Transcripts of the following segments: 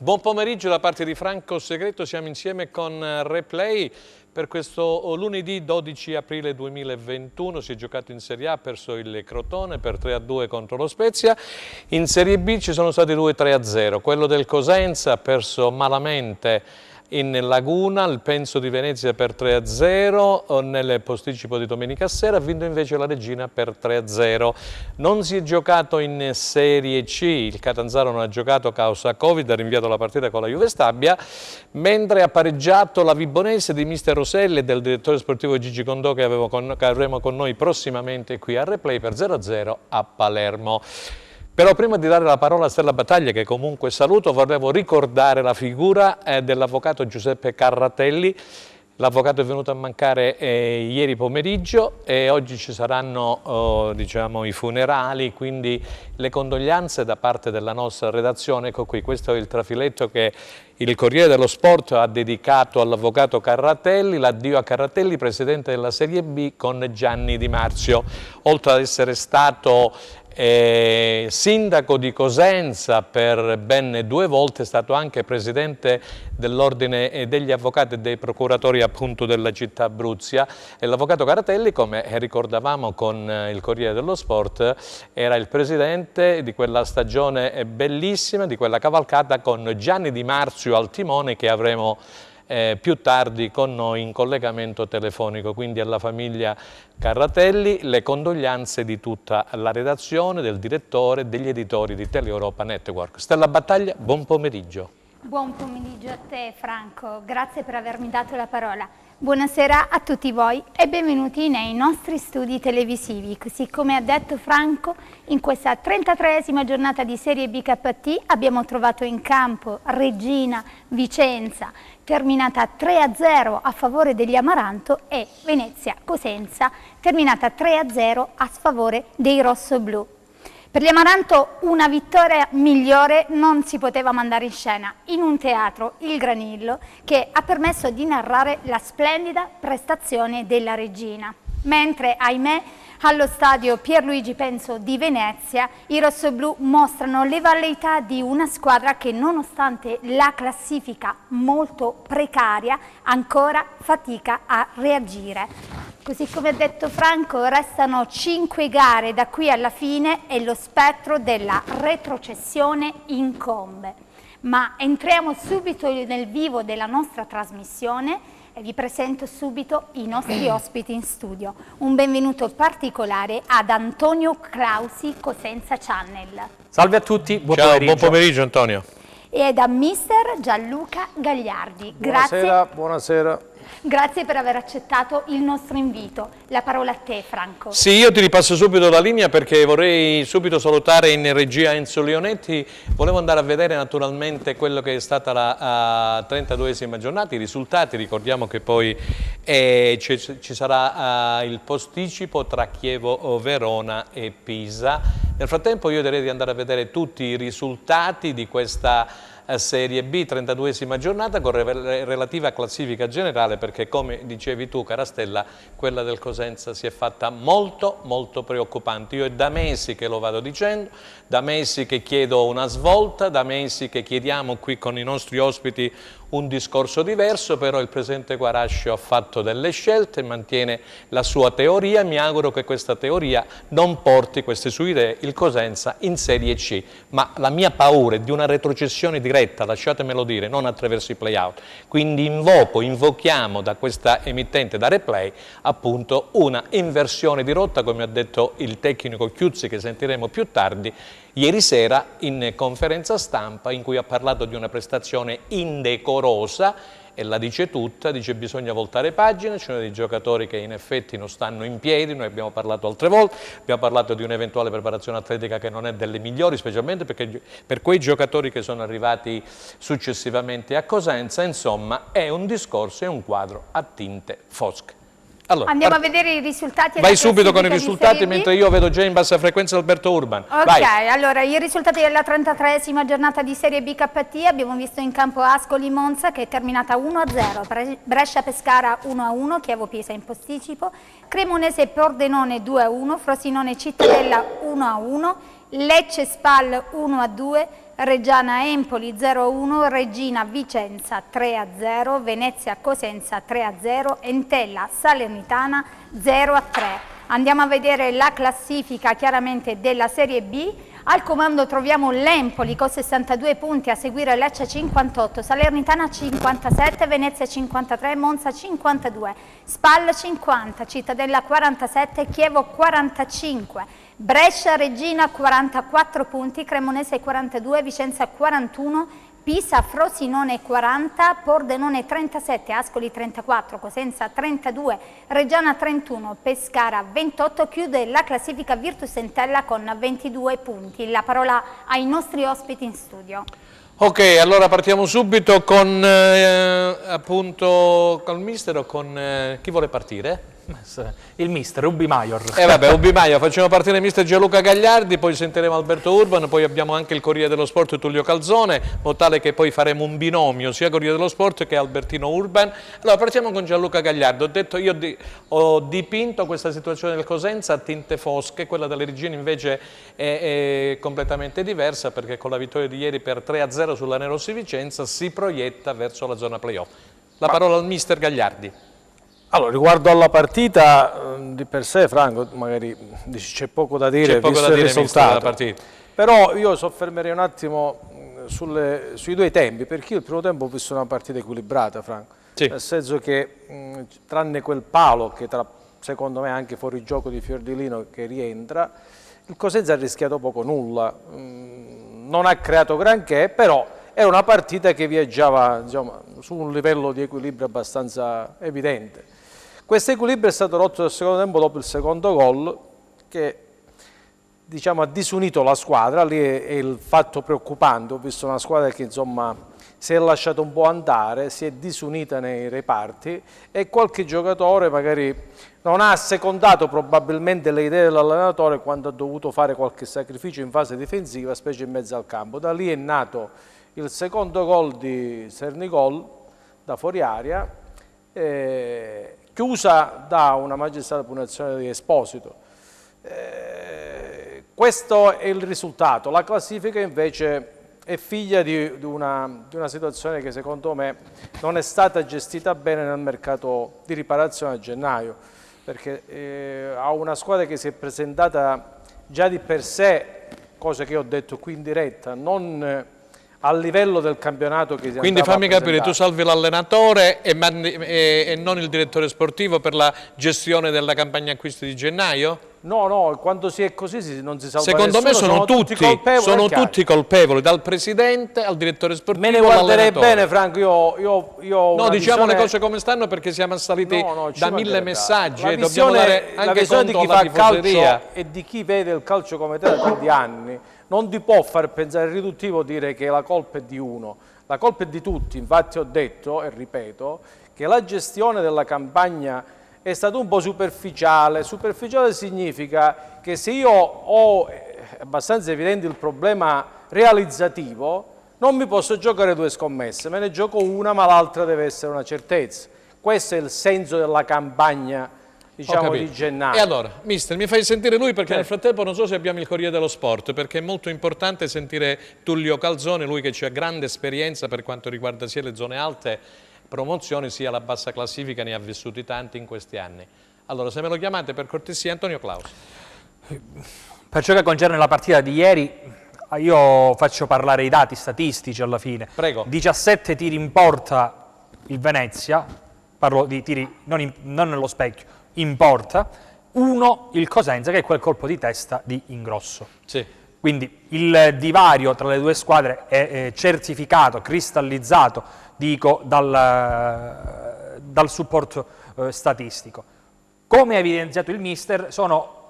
Buon pomeriggio da parte di Franco Segreto, siamo insieme con Replay per questo lunedì 12 aprile 2021, si è giocato in Serie A, ha perso il Crotone per 3-2 contro lo Spezia, in Serie B ci sono stati 2-3-0, quello del Cosenza ha perso malamente in Laguna, il Penso di Venezia per 3-0, nel posticipo di domenica sera ha vinto invece la Reggina per 3-0. Non si è giocato in Serie C, il Catanzaro non ha giocato a causa Covid, ha rinviato la partita con la Juve Stabia, mentre ha pareggiato la Vibonese di mister Roselli e del direttore sportivo Gigi Condò che avremo con noi prossimamente qui a Replay per 0-0 a Palermo. Però prima di dare la parola a Stella Battaglia, che comunque saluto, volevo ricordare la figura dell'avvocato Giuseppe Carratelli. L'avvocato è venuto a mancare ieri pomeriggio e oggi ci saranno diciamo, i funerali, quindi le condoglianze da parte della nostra redazione. Ecco qui, questo è il trafiletto che il Corriere dello Sport ha dedicato all'avvocato Carratelli, l'addio a Carratelli, presidente della Serie B con Gianni Di Marzio. Oltre ad essere stato sindaco di Cosenza per ben 2 volte, è stato anche presidente dell'ordine degli avvocati e dei procuratori appunto della città Abruzia, e l'avvocato Carratelli, come ricordavamo con il Corriere dello Sport, era il presidente di quella stagione bellissima, di quella cavalcata con Gianni Di Marzio al timone, che avremo più tardi con noi in collegamento telefonico. Quindi alla famiglia Carratelli le condoglianze di tutta la redazione, del direttore e degli editori di Teleeuropa Network. Stella Battaglia, buon pomeriggio. Buon pomeriggio a te Franco, grazie per avermi dato la parola. Buonasera a tutti voi e benvenuti nei nostri studi televisivi. Così come ha detto Franco, in questa 33esima giornata di Serie BKT abbiamo trovato in campo Reggina, Vicenza, terminata 3-0 a favore degli Amaranto, e Venezia, Cosenza, terminata 3-0 a sfavore dei rossoblù. Per gli Amaranto una vittoria migliore non si poteva mandare in scena in un teatro, il Granillo, che ha permesso di narrare la splendida prestazione della Reggina. Mentre, ahimè, allo stadio Pierluigi Penso di Venezia i rossoblù mostrano le velleità di una squadra che, nonostante la classifica molto precaria, ancora fatica a reagire. Così come ha detto Franco, restano 5 gare da qui alla fine e lo spettro della retrocessione incombe. Ma entriamo subito nel vivo della nostra trasmissione e vi presento subito i nostri ospiti in studio. Un benvenuto particolare ad Antonio Clausi, Cosenza Channel. Salve a tutti, buon Ciao, pomeriggio. buon pomeriggio Antonio. E da mister Gianluca Gagliardi. Buonasera, buonasera. Grazie per aver accettato il nostro invito. La parola a te, Franco. Sì, io ti ripasso subito la linea perché vorrei subito salutare in regia Enzo Leonetti. Volevo andare a vedere naturalmente quello che è stata la 32esima giornata, i risultati. Ricordiamo che poi ci sarà il posticipo tra Chievo, Verona e Pisa. Nel frattempo io direi di andare a vedere tutti i risultati di questa Serie B, 32esima giornata, con relativa classifica generale, perché come dicevi tu, Carastella, quella del Cosenza si è fatta molto molto preoccupante. Io è da mesi che lo vado dicendo, da mesi che chiedo una svolta, da mesi che chiediamo qui con i nostri ospiti un discorso diverso, però il presidente Guarascio ha fatto delle scelte, mantiene la sua teoria. Mi auguro che questa teoria non porti, queste sue idee, il Cosenza in Serie C, ma la mia paura è di una retrocessione diretta, lasciatemelo dire, non attraverso i play-out. Quindi invochiamo da questa emittente, da Replay, appunto una inversione di rotta, come ha detto il tecnico Chiuzzi, che sentiremo più tardi, ieri sera in conferenza stampa, in cui ha parlato di una prestazione indecorosa, e la dice tutta, dice bisogna voltare pagina, ci sono dei giocatori che in effetti non stanno in piedi, noi abbiamo parlato altre volte, abbiamo parlato di un'eventuale preparazione atletica che non è delle migliori, specialmente perché per quei giocatori che sono arrivati successivamente a Cosenza. Insomma, è un discorso, è un quadro a tinte fosche. Allora, andiamo a vedere i risultati. Vai subito con i risultati, mentre io vedo già in bassa frequenza Alberto Urban. Ok, vai. Allora i risultati della 33esima giornata di Serie BKT. Abbiamo visto in campo Ascoli Monza, che è terminata 1-0, Brescia Pescara 1-1, Chievo Pisa in posticipo, Cremonese Pordenone 2-1, Frosinone Cittadella 1-1, Lecce Spal 1-2, Reggiana Empoli 0-1, Regina Vicenza 3-0, Venezia Cosenza 3-0, Entella Salernitana 0-3. Andiamo a vedere la classifica chiaramente della Serie B. Al comando troviamo l'Empoli con 62 punti, a seguire Lecce 58, Salernitana 57, Venezia 53, Monza 52, Spal 50, Cittadella 47, Chievo 45, Brescia Regina 44 punti, Cremonese 42, Vicenza 41, Pisa Frosinone 40, Pordenone 37, Ascoli 34, Cosenza 32, Reggiana 31, Pescara 28, chiude la classifica Virtus Entella con 22 punti. La parola ai nostri ospiti in studio. Ok, allora partiamo subito con appunto col mister o con chi vuole partire? Il mister Ubi Maior. Vabbè, Ubi Maior, facciamo partire il mister Gianluca Gagliardi, poi sentiremo Alberto Urban, poi abbiamo anche il Corriere dello Sport Tullio Calzone, in modo tale che poi faremo un binomio sia Corriere dello Sport che Albertino Urban. Allora partiamo con Gianluca Gagliardi. Ho detto io ho dipinto questa situazione del Cosenza a tinte fosche, quella delle Regine invece è completamente diversa, perché con la vittoria di ieri per 3-0 sulla Nerossi Vicenza si proietta verso la zona playoff. La parola al mister Gagliardi. Allora, riguardo alla partita di per sé, Franco, magari c'è poco da dire, visto il risultato, però io soffermerei un attimo sui due tempi, perché io il primo tempo ho visto una partita equilibrata, Franco, sì. Nel senso che tranne quel palo che secondo me anche fuori gioco di Fiordilino che rientra, il Cosenza ha rischiato poco nulla, non ha creato granché, però è una partita che viaggiava, insomma, su un livello di equilibrio abbastanza evidente. Questo equilibrio è stato rotto nel secondo tempo dopo il secondo gol che, diciamo, ha disunito la squadra. Lì è il fatto preoccupante. Ho visto una squadra che, insomma, si è lasciata un po' andare, si è disunita nei reparti e qualche giocatore magari non ha assecondato probabilmente le idee dell'allenatore quando ha dovuto fare qualche sacrificio in fase difensiva, specie in mezzo al campo. Da lì è nato il secondo gol di Sernicol da fuori area, chiusa da una magistrale punizione di Esposito. Questo è il risultato. La classifica invece è figlia di una situazione che secondo me non è stata gestita bene nel mercato di riparazione a gennaio, perché ha una squadra che si è presentata già di per sé, cosa che io ho detto qui in diretta, non al livello del campionato che si Quindi fammi capire, tu salvi l'allenatore e non il direttore sportivo per la gestione della campagna acquisti di gennaio? No, quando si è così non si salva Secondo nessuno, me sono tutti colpevoli, dal presidente al direttore sportivo. Me ne guarderei bene, Franco, io no, diciamo le cose come stanno, perché siamo assaliti da 1000 messaggi, dobbiamo dare anche conto alla tifoseria. E di chi vede il calcio come te da tanti anni, non ti può far pensare riduttivo dire che la colpa è di uno, la colpa è di tutti. Infatti ho detto e ripeto che la gestione della campagna è stata un po' superficiale. Superficiale significa che se io ho abbastanza evidente il problema realizzativo, non mi posso giocare due scommesse, me ne gioco una, ma l'altra deve essere una certezza. Questo è il senso della campagna, diciamo, di gennaio. E allora, mister, mi fai sentire lui, perché nel frattempo non so se abbiamo il Corriere dello Sport, perché è molto importante sentire Tullio Calzone, lui che ha grande esperienza per quanto riguarda sia le zone alte, promozioni, sia la bassa classifica, ne ha vissuti tanti in questi anni. Allora, se me lo chiamate per cortesia, Antonio Claus. Per ciò che concerne la partita di ieri, io faccio parlare i dati statistici alla fine. Prego. 17 tiri in porta il Venezia, parlo di tiri non nello specchio, in porta, 1 il Cosenza, che è quel colpo di testa di Ingrosso. Sì. Quindi il divario tra le due squadre è certificato, cristallizzato, dico, dal supporto statistico. Come ha evidenziato il mister, sono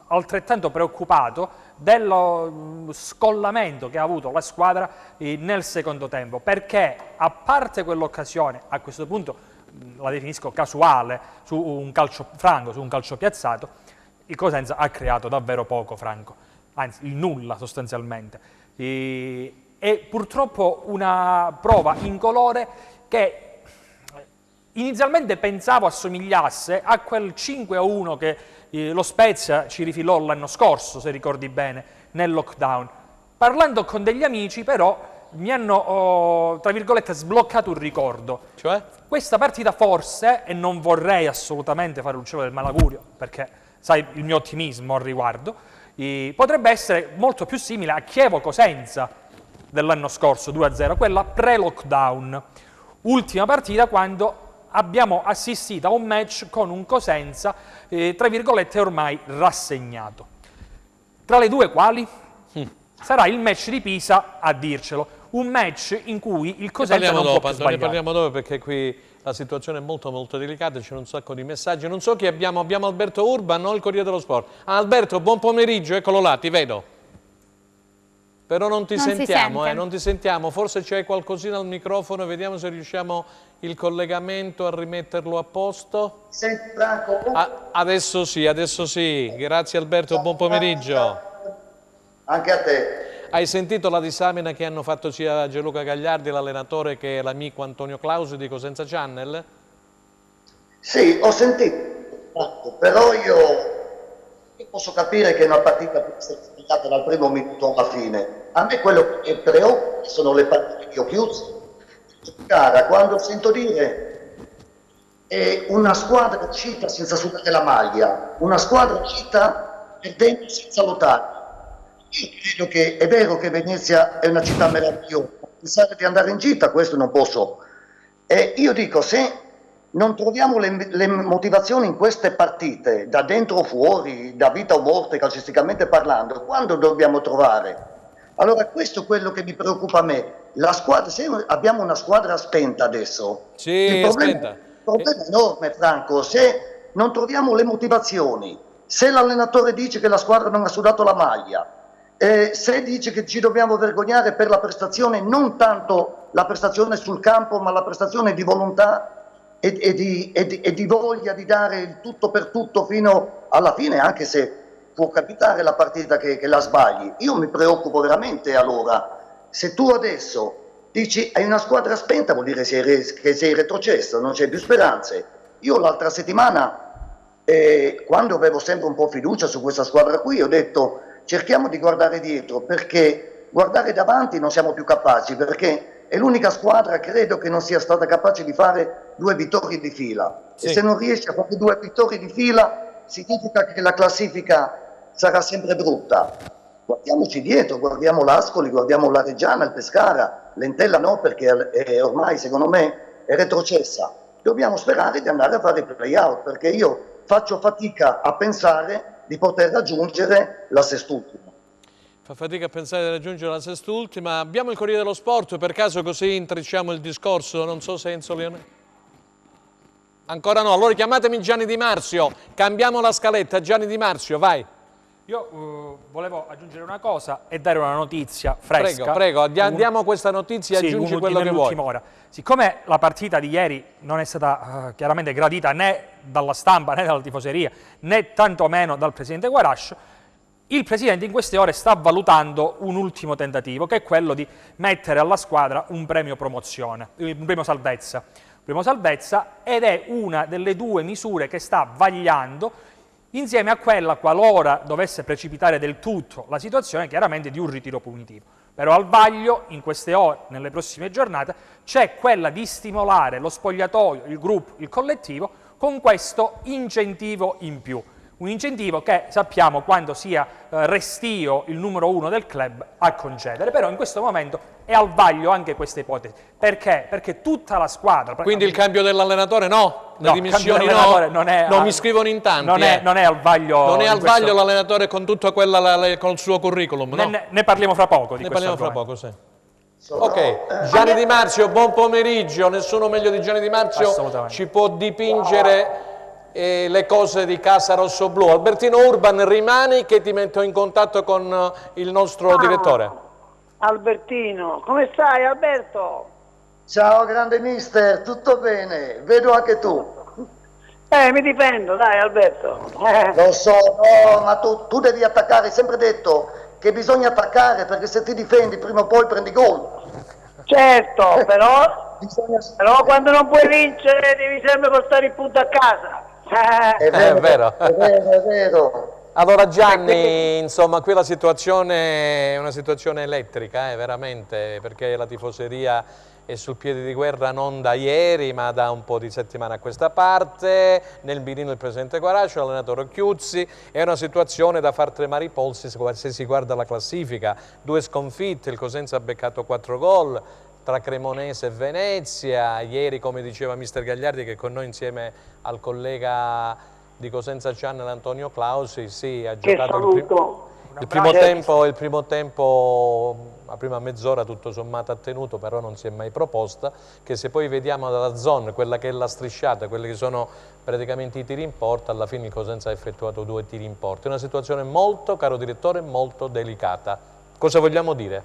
altrettanto preoccupato dello scollamento che ha avuto la squadra nel secondo tempo, perché a parte quell'occasione, a questo punto la definisco casuale, su un calcio franco, su un calcio piazzato, il Cosenza ha creato davvero poco, Franco, anzi il nulla sostanzialmente. È purtroppo una prova incolore che inizialmente pensavo assomigliasse a quel 5-1 che lo Spezia ci rifilò l'anno scorso, se ricordi bene, nel lockdown. Parlando con degli amici, però, mi hanno, tra virgolette, sbloccato un ricordo. Cioè? Questa partita forse, e non vorrei assolutamente fare l'uccello del malaugurio, perché sai il mio ottimismo al riguardo, potrebbe essere molto più simile a Chievo-Cosenza dell'anno scorso, 2-0, quella pre-lockdown. Ultima partita quando abbiamo assistito a un match con un Cosenza, tra virgolette, ormai rassegnato. Tra le due quali? Sarà il match di Pisa a dircelo, un match in cui il Cosenza non può più sbagliare. Ne parliamo dopo perché qui la situazione è molto molto delicata, c'è un sacco di messaggi. Non so chi abbiamo Alberto Urban o il Corriere dello Sport. Alberto, buon pomeriggio, eccolo là, ti vedo. Però non ti sentiamo, non ti sentiamo, forse c'è qualcosina al microfono, vediamo se riusciamo il collegamento a rimetterlo a posto. Senti Franco. Adesso sì, grazie Alberto, buon pomeriggio. Anche a te. Hai sentito la disamina che hanno fatto sia Gianluca Gagliardi, l'allenatore, che l'amico Antonio Clausi di Cosenza Channel? Sì, ho sentito, però io posso capire che una partita può essere spiegata dal primo minuto alla fine. A me quello che preoccupa sono le partite che ho chiuso. Cara, quando sento dire una squadra uscita senza sudare la maglia, una squadra uscita perdendo senza lottare. Io credo che è vero che Venezia è una città meravigliosa, pensare di andare in gita, questo non posso. Io dico, se non troviamo le motivazioni in queste partite, da dentro o fuori, da vita o morte, calcisticamente parlando, quando dobbiamo trovare? Allora questo è quello che mi preoccupa a me. La squadra, se abbiamo una squadra spenta adesso, sì, il problema è enorme, Franco, se non troviamo le motivazioni, se l'allenatore dice che la squadra non ha sudato la maglia, se dice che ci dobbiamo vergognare per la prestazione, non tanto la prestazione sul campo, ma la prestazione di volontà e di voglia di dare il tutto per tutto fino alla fine, anche se può capitare la partita che la sbagli. Io mi preoccupo veramente. Allora, se tu adesso dici hai una squadra spenta, vuol dire che sei retrocesso, non c'è più speranze. Io l'altra settimana, quando avevo sempre un po' fiducia su questa squadra qui, ho detto cerchiamo di guardare dietro, perché guardare davanti non siamo più capaci, perché è l'unica squadra, credo, che non sia stata capace di fare 2 vittorie di fila. Sì. E se non riesce a fare 2 vittorie di fila, significa che la classifica sarà sempre brutta. Guardiamoci dietro, guardiamo l'Ascoli, guardiamo la Reggiana, il Pescara, l'Entella no, perché ormai secondo me è retrocessa. Dobbiamo sperare di andare a fare il play-out, perché io faccio fatica a pensare di poter raggiungere la sest'ultima. Fa fatica a pensare di raggiungere la sest'ultima. Abbiamo il Corriere dello Sport, per caso così intrecciamo il discorso, non so se Enzo Leone... Ancora no, allora chiamatemi Gianni Di Marzio, cambiamo la scaletta, Gianni Di Marzio, vai. Io volevo aggiungere una cosa e dare una notizia fresca. Prego, andiamo a questa notizia e aggiungi quello che vuoi. Ora. Siccome la partita di ieri non è stata chiaramente gradita né dalla stampa né dalla tifoseria né tantomeno dal presidente Guarash, il presidente in queste ore sta valutando un ultimo tentativo, che è quello di mettere alla squadra un premio promozione, un premio salvezza. Ed è una delle 2 misure che sta vagliando, insieme a quella, qualora dovesse precipitare del tutto la situazione, chiaramente di un ritiro punitivo. Però al vaglio, in queste ore, nelle prossime giornate, c'è quella di stimolare lo spogliatoio, il gruppo, il collettivo, con questo incentivo in più. Un incentivo che sappiamo quando sia restio il numero 1 del club a concedere, però in questo momento è al vaglio anche questa ipotesi. Perché? Perché tutta la squadra... Quindi il cambio dell'allenatore no? Le dimissioni no? Non mi scrivono in tanti. Non è al vaglio... Non è al vaglio l'allenatore con tutto con il suo curriculum, no? Ne parliamo fra poco di questo. Ne parliamo fra poco, sì. Ok, Gianni Di Marzio, buon pomeriggio. Nessuno meglio di Gianni Di Marzio ci può dipingere le cose di Casa Rossoblu. Albertino Urban, rimani che ti metto in contatto con il nostro direttore. Albertino, come stai Alberto? Ciao grande mister, tutto bene? Vedo anche tu. Mi difendo, dai Alberto. Lo so, no, ma tu devi attaccare, hai sempre detto che bisogna attaccare, perché se ti difendi prima o poi prendi gol. Certo, però quando non puoi vincere devi sempre portare il punto a casa. È vero. Allora Gianni, insomma, qui la situazione è una situazione elettrica, veramente, perché la tifoseria è sul piede di guerra non da ieri, ma da un po' di settimane a questa parte. Nel mirino il presidente Guaracio, l'allenatore Occhiuzzi. È una situazione da far tremare i polsi se si guarda la classifica. 2 sconfitte, il Cosenza ha beccato 4 gol tra Cremonese e Venezia. Ieri, come diceva mister Gagliardi, che è con noi insieme al collega di Cosenza Channel Antonio Clausi, sì, ha giocato il primo tempo, la prima mezz'ora tutto sommato ha tenuto, però non si è mai proposta, che se poi vediamo dalla zona, quella che è la strisciata, quelli che sono praticamente i tiri in porta, alla fine il Cosenza ha effettuato 2 tiri in porta. È una situazione molto, caro direttore, molto delicata. Cosa vogliamo dire?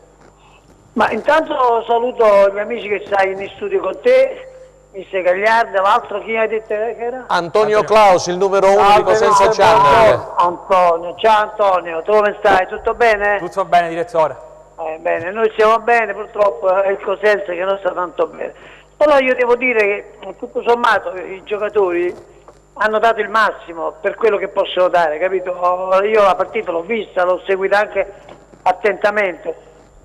Ma intanto saluto i miei amici che stai in studio con te, mister Gagliardi, l'altro chi hai detto che era? Antonio Clausi, il numero 1 di Cosenza Channel. Antonio, ciao Antonio, tu come stai? Tutto bene? Tutto bene, direttore. Bene, noi stiamo bene, purtroppo è il Cosenza che non sta tanto bene. Però io devo dire che tutto sommato i giocatori hanno dato il massimo per quello che possono dare, capito? Io la partita l'ho vista, l'ho seguita anche attentamente.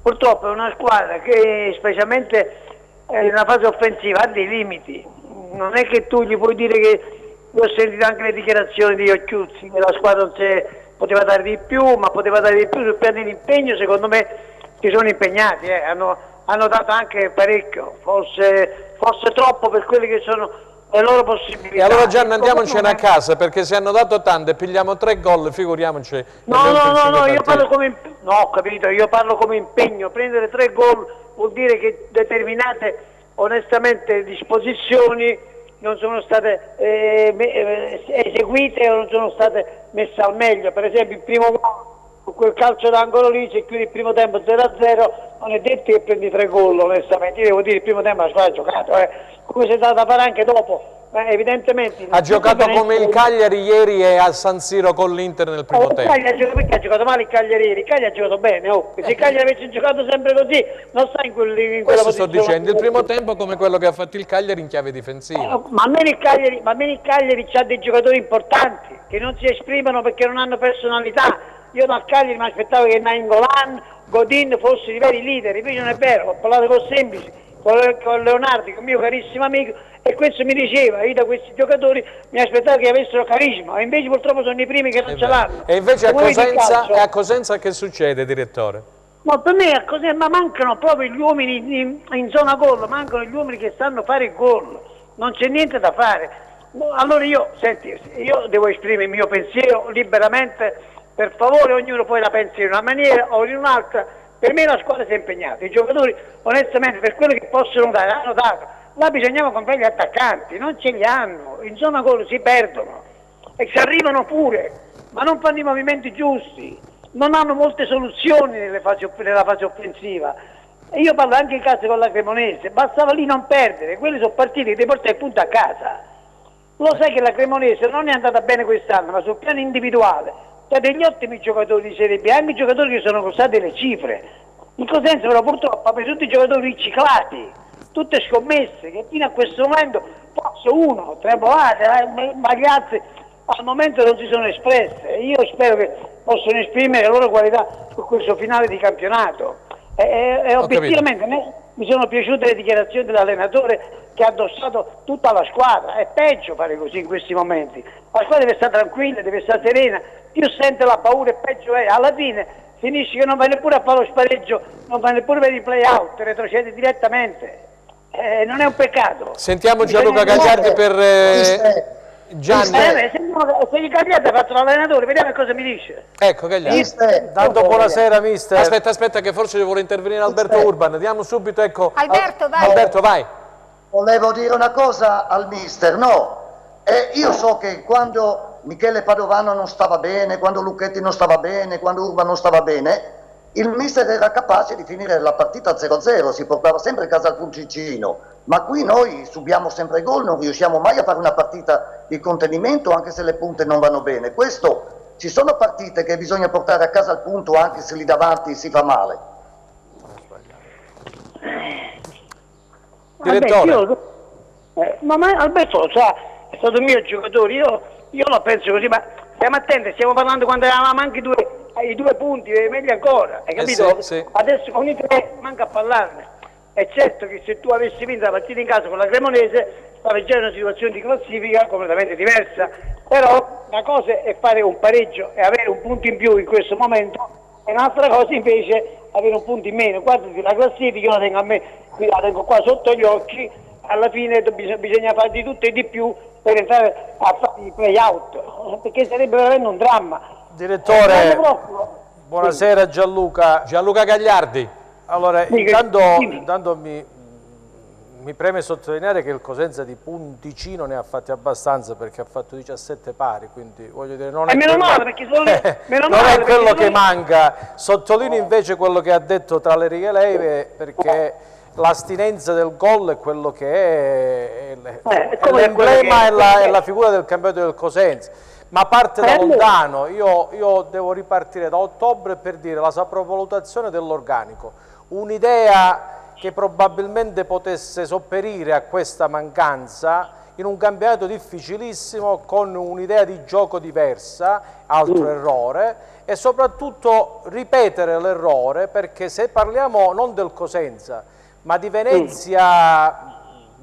Purtroppo è una squadra che specialmente nella fase offensiva ha dei limiti, non è che tu gli puoi dire che, io ho sentito anche le dichiarazioni di Occhiuzzi che la squadra non poteva dare di più, ma poteva dare di più sul piano di impegno. Secondo me si sono impegnati, hanno dato anche parecchio, forse troppo per quelle che sono le loro possibilità. E allora Gianni, andiamocene a casa, perché se hanno dato tanto e pigliamo 3 gol, figuriamoci. No, io parlo come no, ho capito, io parlo come impegno. Prendere 3 gol vuol dire che determinate onestamente disposizioni non sono state eseguite o non sono state messe al meglio. Per esempio il primo gol, con quel calcio d'angolo lì, se chiudi il primo tempo 0-0, non è detto che prendi 3 gol, onestamente. Io devo dire il primo tempo la squadra ha giocato, come si è data a fare anche dopo. Evidentemente ha giocato come il Cagliari ieri e a San Siro con l'Inter nel primo tempo. Perché ha giocato male il Cagliari ieri? Il Cagliari ha giocato bene, se il Cagliari avesse giocato sempre così non sta in quella posizione. Sto dicendo, il primo tempo come quello che ha fatto il Cagliari in chiave difensiva. Ma almeno il Cagliari ha dei giocatori importanti che non si esprimono perché non hanno personalità. Io dal Cagliari mi aspettavo che Nainggolan, Godin fossero i veri leader, invece non è vero. Ho parlato con Semplici, con Leonardi, con il mio carissimo amico, e questo mi diceva, io da questi giocatori mi aspettavo che avessero carisma, e invece purtroppo sono i primi che non ce l'hanno. E invece a Cosenza che succede, direttore? No, per me a Cosenza mancano proprio gli uomini in zona gol, mancano gli uomini che sanno fare il gol, non c'è niente da fare. Allora io devo esprimere il mio pensiero liberamente, per favore ognuno poi la pensi in una maniera o in un'altra. Per me la squadra si è impegnata, i giocatori onestamente per quello che possono dare hanno dato. Là bisognava comprare gli attaccanti, non ce li hanno, in zona gol si perdono e ci arrivano pure, ma non fanno i movimenti giusti, non hanno molte soluzioni nella fase offensiva. E io parlo anche in casa con la Cremonese, bastava lì non perdere, quelli sono partiti che ti portano il punto a casa. Lo sai che la Cremonese non è andata bene quest'anno, ma sul piano individuale c'ha degli ottimi giocatori di Serie B, anche i giocatori che sono costati le cifre. Il Cosenza però purtroppo ha preso tutti i giocatori riciclati, tutte scommesse che fino a questo momento forse uno, Trebolate, ma gli altri al momento non si sono espresse. Io spero che possano esprimere le loro qualità su questo finale di campionato. E obiettivamente mi sono piaciute le dichiarazioni dell'allenatore che ha addossato tutta la squadra. È peggio fare così in questi momenti. La squadra deve stare tranquilla, deve stare serena, più sente la paura e peggio è. Alla fine finisce che non va neppure a fare lo spareggio, non va neppure per i play-out, retrocede direttamente. Non è un peccato. Sentiamo Gianluca Gagliardi per Gianni. Se il Gagliardi ha fatto l'allenatore, vediamo cosa mi dice. Ecco Gagliardi. Tanto buonasera mister. Aspetta che forse vuole intervenire Alberto Urban. Diamo subito, ecco. Alberto, vai. Alberto, vai. Volevo dire una cosa al mister, io so che quando Michele Padovano non stava bene, quando Lucchetti non stava bene, quando Urban non stava bene, il mister era capace di finire la partita 0-0, si portava sempre a casa il punticino, ma qui noi subiamo sempre gol, non riusciamo mai a fare una partita di contenimento anche se le punte non vanno bene. Questo, ci sono partite che bisogna portare a casa il punto anche se lì davanti si fa male. Direttore. Ma Alberto lo sa, è stato il mio giocatore, io la penso così, ma stiamo attenti, stiamo parlando quando avevamo anche i 2 punti, meglio ancora, hai capito? Sì. Adesso con i 3 manca a parlarne. È certo che se tu avessi vinto la partita in casa con la Cremonese, stavi già in una situazione di classifica completamente diversa, però una cosa è fare un pareggio e avere un punto in più in questo momento, e un'altra cosa invece avere un punto in meno. Guardati la classifica, io la tengo a me, la tengo qua sotto gli occhi, alla fine bisogna fare di tutto e di più per entrare a fare i play-out, perché sarebbe veramente un dramma. Direttore, buonasera Gianluca. Gianluca Gagliardi. Allora, intanto mi preme sottolineare che il Cosenza di punticino ne ha fatti abbastanza, perché ha fatto 17 pari, quindi voglio dire, non è meno quello, male, perché sono non è quello che manca. Sottolineo invece quello che ha detto tra le righe lei, perché l'astinenza del gol è quello che è l'emblema e la figura del campionato del Cosenza. Ma parte da lontano. Io devo ripartire da ottobre per dire la sopravvalutazione dell'organico, un'idea che probabilmente potesse sopperire a questa mancanza in un campionato difficilissimo, con un'idea di gioco diversa, altro errore, e soprattutto ripetere l'errore, perché se parliamo non del Cosenza ma di Venezia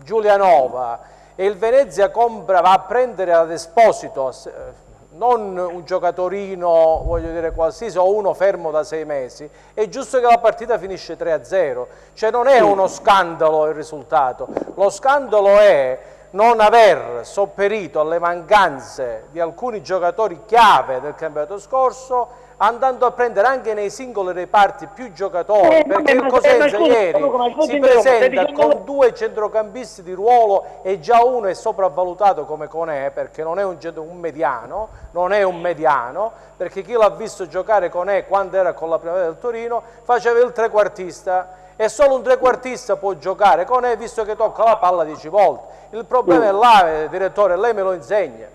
Giulianova, e il Venezia va a prendere ad Esposito non un giocatorino, voglio dire, qualsiasi, o uno fermo da 6 mesi, è giusto che la partita finisce 3-0, cioè non è uno scandalo il risultato, lo scandalo è non aver sopperito alle mancanze di alcuni giocatori chiave del campionato scorso, andando a prendere anche nei singoli reparti più giocatori, perché il Cosenza ieri si presenta con 2 centrocampisti di ruolo e già uno è sopravvalutato come Conè, perché non è un mediano, perché chi l'ha visto giocare Conè quando era con la Primavera del Torino faceva il trequartista, e solo un trequartista può giocare Conè, visto che tocca la palla 10 volte. Il problema è là, direttore, lei me lo insegna.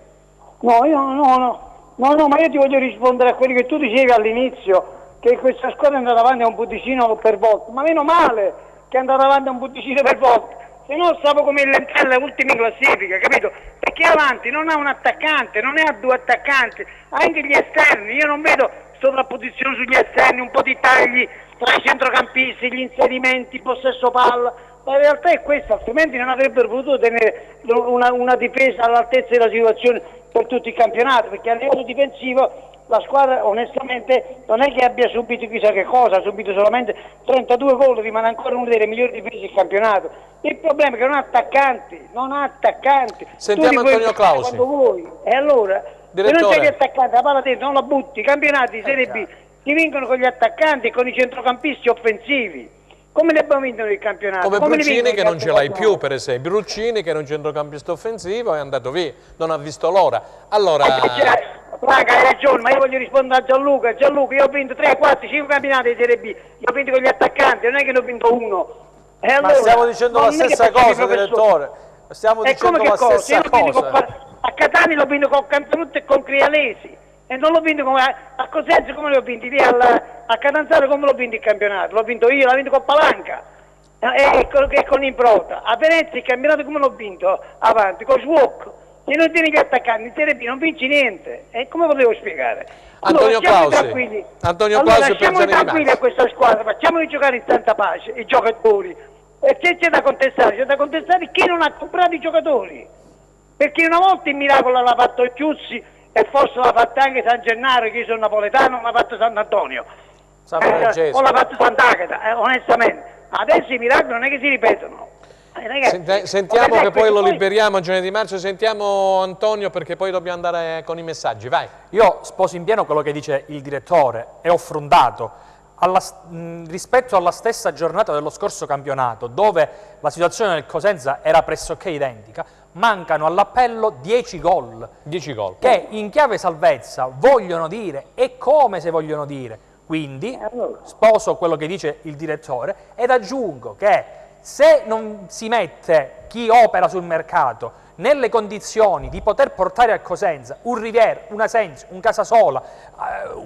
No, ma io ti voglio rispondere a quello che tu dicevi all'inizio, che questa squadra è andata avanti a un punticino per volta, ma meno male che è andata avanti a un punticino per volta, se no stavo come il Lentella ultime classifiche, capito? Perché avanti non ha un attaccante, non ne ha 2 attaccanti, anche gli esterni, io non vedo sovrapposizione sugli esterni, un po' di tagli tra i centrocampisti, gli inserimenti, il possesso palla. La realtà è questa, altrimenti non avrebbero potuto tenere una difesa all'altezza della situazione per tutto il campionato, perché a livello difensivo la squadra onestamente non è che abbia subito chissà che cosa, ha subito solamente 32 gol, rimane ancora una delle migliori difese del campionato. Il problema è che non ha attaccanti. Sentiamo Antonio Clausi. Quando vuoi. E allora, se non c'è gli attaccanti, la palla dentro non la butti, i campionati di Serie B si vincono con gli attaccanti e con i centrocampisti offensivi. Come ne abbiamo vinto il campionato? Come Bruccini, che non ce l'hai più, per esempio. Bruccini, che era un centrocampista offensivo, è andato via, non ha visto l'ora. Allora... Franca, hai ragione, ma io voglio rispondere a Gianluca. Gianluca, io ho vinto 3, 4, 5 campionati di Serie B, io ho vinto con gli attaccanti, non è che ne ho vinto uno. E allora, ma stiamo dicendo la stessa cosa, direttore. Stiamo dicendo la stessa cosa. A Catania l'ho vinto con Cantalutte e con Crialesi. E non l'ho vinto a Cosenza come l'ho vinto, a Catanzaro come l'ho vinto il campionato, l'ho vinto io, l'ho vinto con Palanca e con Improta. A Venezia il campionato come l'ho vinto avanti, con Swok. Se non tieni gli attaccanti in Serie B non vinci niente, e come potevo spiegare? Antonio allora, Clausi, siamo tranquilli a questa squadra, facciamoli giocare in santa pace i giocatori, e c'è da contestare chi non ha comprato i giocatori, perché una volta il miracolo l'ha fatto Chiuzzi, e forse l'ha fatta anche San Gennaro, che io sono napoletano, l'ha fatto Sant'Antonio, o l'ha fatto Sant'Agata, onestamente. Adesso i miracoli non è che si ripetono. Sentiamo che poi lo liberiamo a giovedì marzo, sentiamo Antonio, perché poi dobbiamo andare con i messaggi, vai. Io sposo in pieno quello che dice il direttore e ho affrontato. Rispetto alla stessa giornata dello scorso campionato, dove la situazione del Cosenza era pressoché identica, mancano all'appello 10 gol. 10 gol. Che in chiave salvezza vogliono dire, e come se vogliono dire. Quindi sposo quello che dice il direttore ed aggiungo che se non si mette chi opera sul mercato nelle condizioni di poter portare a Cosenza un Rivière, un Asensio, un Casasola,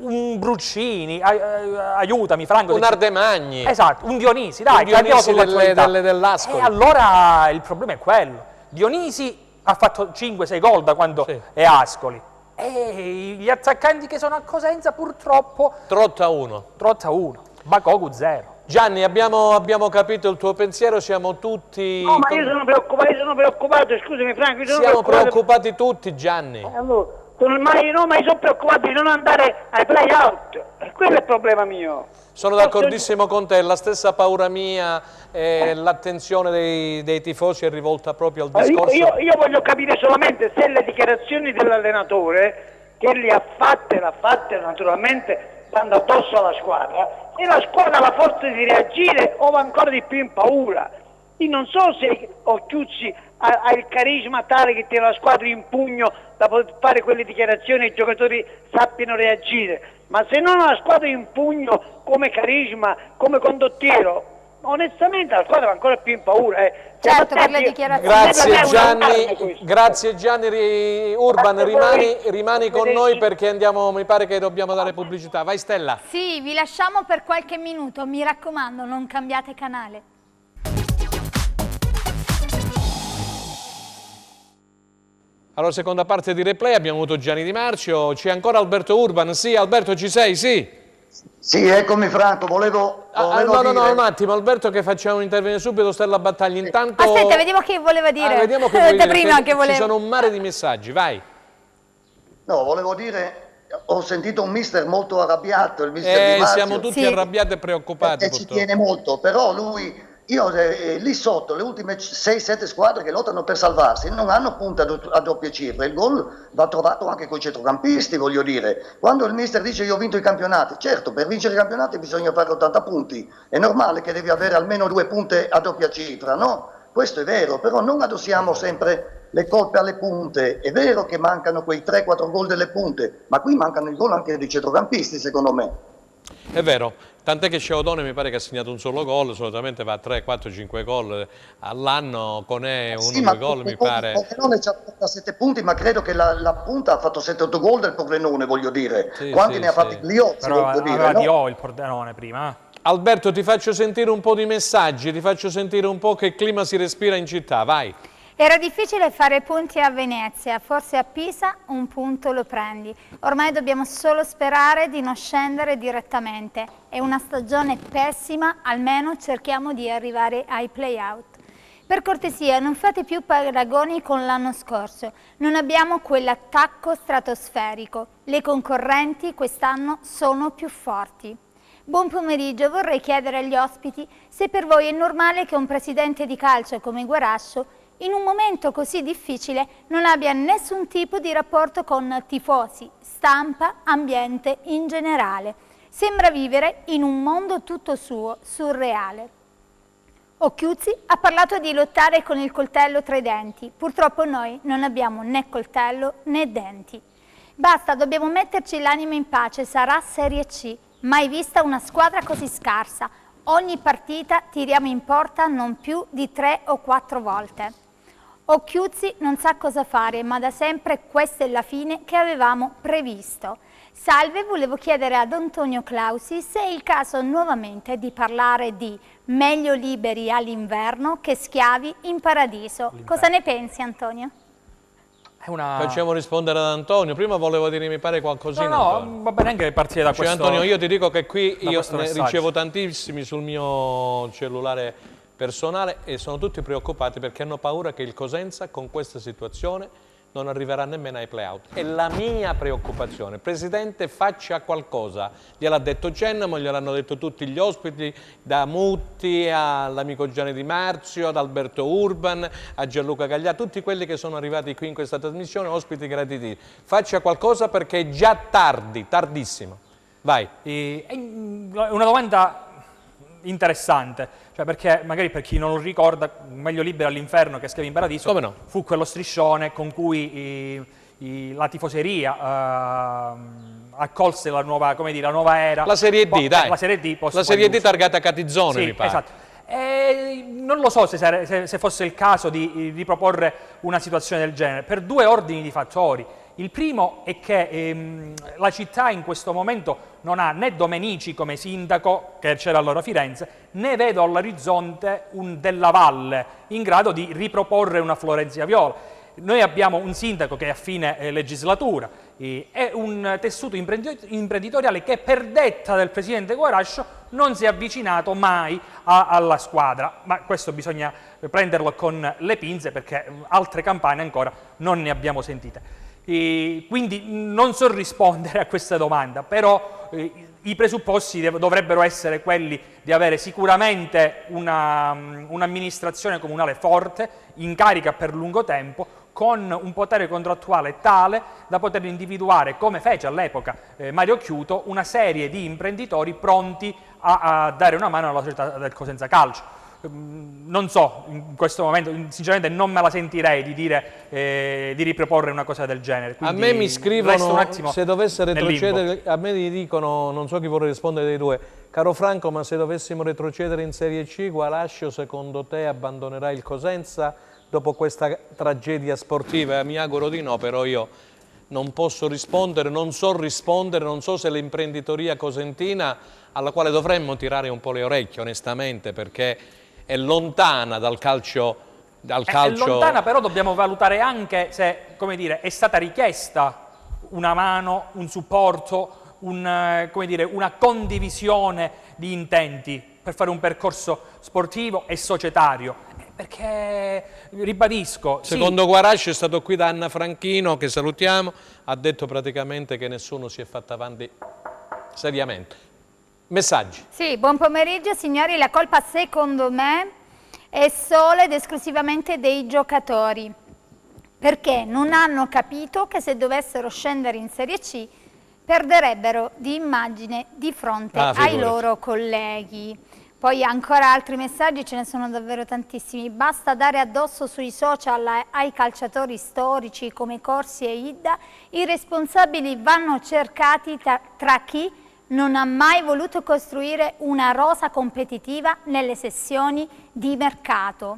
un Bruccini, aiutami Franco. Un Ardemagni. Esatto, un Dionisi, dai, un Dionisi dell'Ascoli. E allora il problema è quello. Dionisi ha fatto 5-6 gol da quando è Ascoli. E gli attaccanti che sono a Cosenza purtroppo... Trotta 1. Trotta 1, Bakogu 0. Gianni, abbiamo capito il tuo pensiero, siamo tutti... No, ma io sono preoccupato, scusami Franco, siamo preoccupati tutti, Gianni. Ma io sono preoccupato di non andare ai play-out, quello è il problema mio. Sono d'accordissimo con te, la stessa paura mia, l'attenzione dei tifosi è rivolta proprio al discorso... Io voglio capire solamente se le dichiarazioni dell'allenatore, che l'ha fatte naturalmente stando addosso alla squadra, e la squadra ha la forza di reagire o va ancora di più in paura. Io non so se Occhiuzzi ha il carisma tale che tiene la squadra in pugno da poter fare quelle dichiarazioni e i giocatori sappiano reagire, ma se non ha la squadra in pugno come carisma, come condottiero, onestamente la squadra va ancora più in paura. Certo, per le dichiarazioni. Grazie Gianni. Urban, rimani con noi perché andiamo, mi pare che dobbiamo dare pubblicità. Vai Stella. Sì, vi lasciamo per qualche minuto, mi raccomando, non cambiate canale. Allora, seconda parte di replay, abbiamo avuto Gianni Di Marzio, c'è ancora Alberto Urban. Sì, Alberto, ci sei? Sì. Sì, eccomi Franco, volevo no, un attimo, Alberto, che facciamo intervenire subito Stella Battaglia. Intanto... Aspetta, vediamo che voleva dire. Vediamo che vuoi dire, prima che voleva. Ci sono un mare di messaggi, vai. No, volevo dire, ho sentito un mister molto arrabbiato, il mister Di Marzio. Siamo tutti arrabbiati e preoccupati. E ci tiene molto, però lui... lì sotto, le ultime 6-7 squadre che lottano per salvarsi non hanno punte a doppie cifre, il gol va trovato anche con i centrocampisti, voglio dire. Quando il mister dice io ho vinto i campionati, certo, per vincere i campionati bisogna fare 80 punti, è normale che devi avere almeno 2 punte a doppia cifra, no? Questo è vero, però non addossiamo sempre le colpe alle punte. È vero che mancano quei 3-4 gol delle punte, ma qui mancano i gol anche dei centrocampisti, secondo me. È vero, tant'è che Ceodone mi pare che ha segnato un solo gol, solitamente va a 3, 4, 5 gol all'anno, con 1-2 gol mi pare. Il Pordenone ci ha fatto 7 punti, ma credo che la punta ha fatto 7-8 gol del Pordenone, voglio dire. Quanti ne ha fatti Gliozzi? Però aveva Dio il Pordenone prima. Alberto, ti faccio sentire un po' di messaggi, ti faccio sentire un po' che clima si respira in città, vai. Era difficile fare punti a Venezia, forse a Pisa un punto lo prendi. Ormai dobbiamo solo sperare di non scendere direttamente. È una stagione pessima, almeno cerchiamo di arrivare ai play-out. Per cortesia, non fate più paragoni con l'anno scorso. Non abbiamo quell'attacco stratosferico. Le concorrenti quest'anno sono più forti. Buon pomeriggio, vorrei chiedere agli ospiti se per voi è normale che un presidente di calcio come Guarascio in un momento così difficile non abbia nessun tipo di rapporto con tifosi, stampa, ambiente in generale. Sembra vivere in un mondo tutto suo, surreale. Occhiuzzi ha parlato di lottare con il coltello tra i denti. Purtroppo noi non abbiamo né coltello né denti. Basta, dobbiamo metterci l'anima in pace, sarà Serie C. Mai vista una squadra così scarsa. Ogni partita tiriamo in porta non più di 3 o 4 volte. Occhiuzzi non sa cosa fare, ma da sempre questa è la fine che avevamo previsto. Salve, volevo chiedere ad Antonio Clausi se è il caso nuovamente di parlare di meglio liberi all'inverno che schiavi in paradiso. Cosa ne pensi, Antonio? Facciamo rispondere ad Antonio. Prima volevo dire, mi pare, qualcosina. No, va bene anche partire da questo. Antonio, io ti dico che qui io ne ricevo tantissimi sul mio cellulare personale e sono tutti preoccupati perché hanno paura che il Cosenza con questa situazione non arriverà nemmeno ai play-out. È la mia preoccupazione. Presidente, faccia qualcosa. Gliel'ha detto Gennamo, gliel'hanno detto tutti gli ospiti, da Mutti all'amico Gianni Di Marzio, ad Alberto Urban, a Gianluca Gaglià, tutti quelli che sono arrivati qui in questa trasmissione, ospiti graditi. Faccia qualcosa perché è già tardi, tardissimo. Vai. Una domanda interessante, cioè perché magari per chi non lo ricorda, meglio libero all'inferno che schiavi in paradiso, come no? Fu quello striscione con cui la tifoseria accolse la nuova, come dire, la nuova era. La Serie D, dai. La Serie D, la Serie D targata Catizzone, sì, mi pare. Esatto. Non lo so se fosse il caso di riproporre una situazione del genere, per 2 ordini di fattori. Il primo è che la città in questo momento non ha né Domenici come sindaco, che c'era allora a Firenze, né vedo all'orizzonte un Della Valle in grado di riproporre una Florenzi Viola. Noi abbiamo un sindaco che è a fine legislatura, è un tessuto imprenditoriale che per detta del presidente Guarascio non si è avvicinato mai alla squadra, ma questo bisogna prenderlo con le pinze perché altre campane ancora non ne abbiamo sentite. Quindi non so rispondere a questa domanda, però i presupposti dovrebbero essere quelli di avere sicuramente un'amministrazione comunale forte, in carica per lungo tempo, con un potere contrattuale tale da poter individuare, come fece all'epoca Mario Chiuto, una serie di imprenditori pronti a dare una mano alla società del Cosenza Calcio. Non so, in questo momento sinceramente non me la sentirei di dire di riproporre una cosa del genere. A me mi scrivono, se dovesse retrocedere, a me mi dicono, non so chi vorrei rispondere dei due, caro Franco, ma se dovessimo retrocedere in Serie C, Guarascio secondo te abbandonerà il Cosenza dopo questa tragedia sportiva? Mi auguro di no, però io non posso rispondere, non so se l'imprenditoria cosentina, alla quale dovremmo tirare un po' le orecchie onestamente, perché è lontana dal calcio. È lontana, però dobbiamo valutare anche se, come dire, è stata richiesta una mano, un supporto, come dire, una condivisione di intenti per fare un percorso sportivo e societario. Perché, ribadisco... Secondo Guarascio è stato qui da Anna Franchino, che salutiamo, ha detto praticamente che nessuno si è fatto avanti seriamente. Messaggi. Sì, buon pomeriggio signori, la colpa secondo me è solo ed esclusivamente dei giocatori, perché non hanno capito che se dovessero scendere in Serie C perderebbero di immagine di fronte ai loro colleghi. Poi ancora altri messaggi, ce ne sono davvero tantissimi. Basta dare addosso sui social ai calciatori storici come Corsi e Idda. I responsabili vanno cercati tra chi non ha mai voluto costruire una rosa competitiva nelle sessioni di mercato.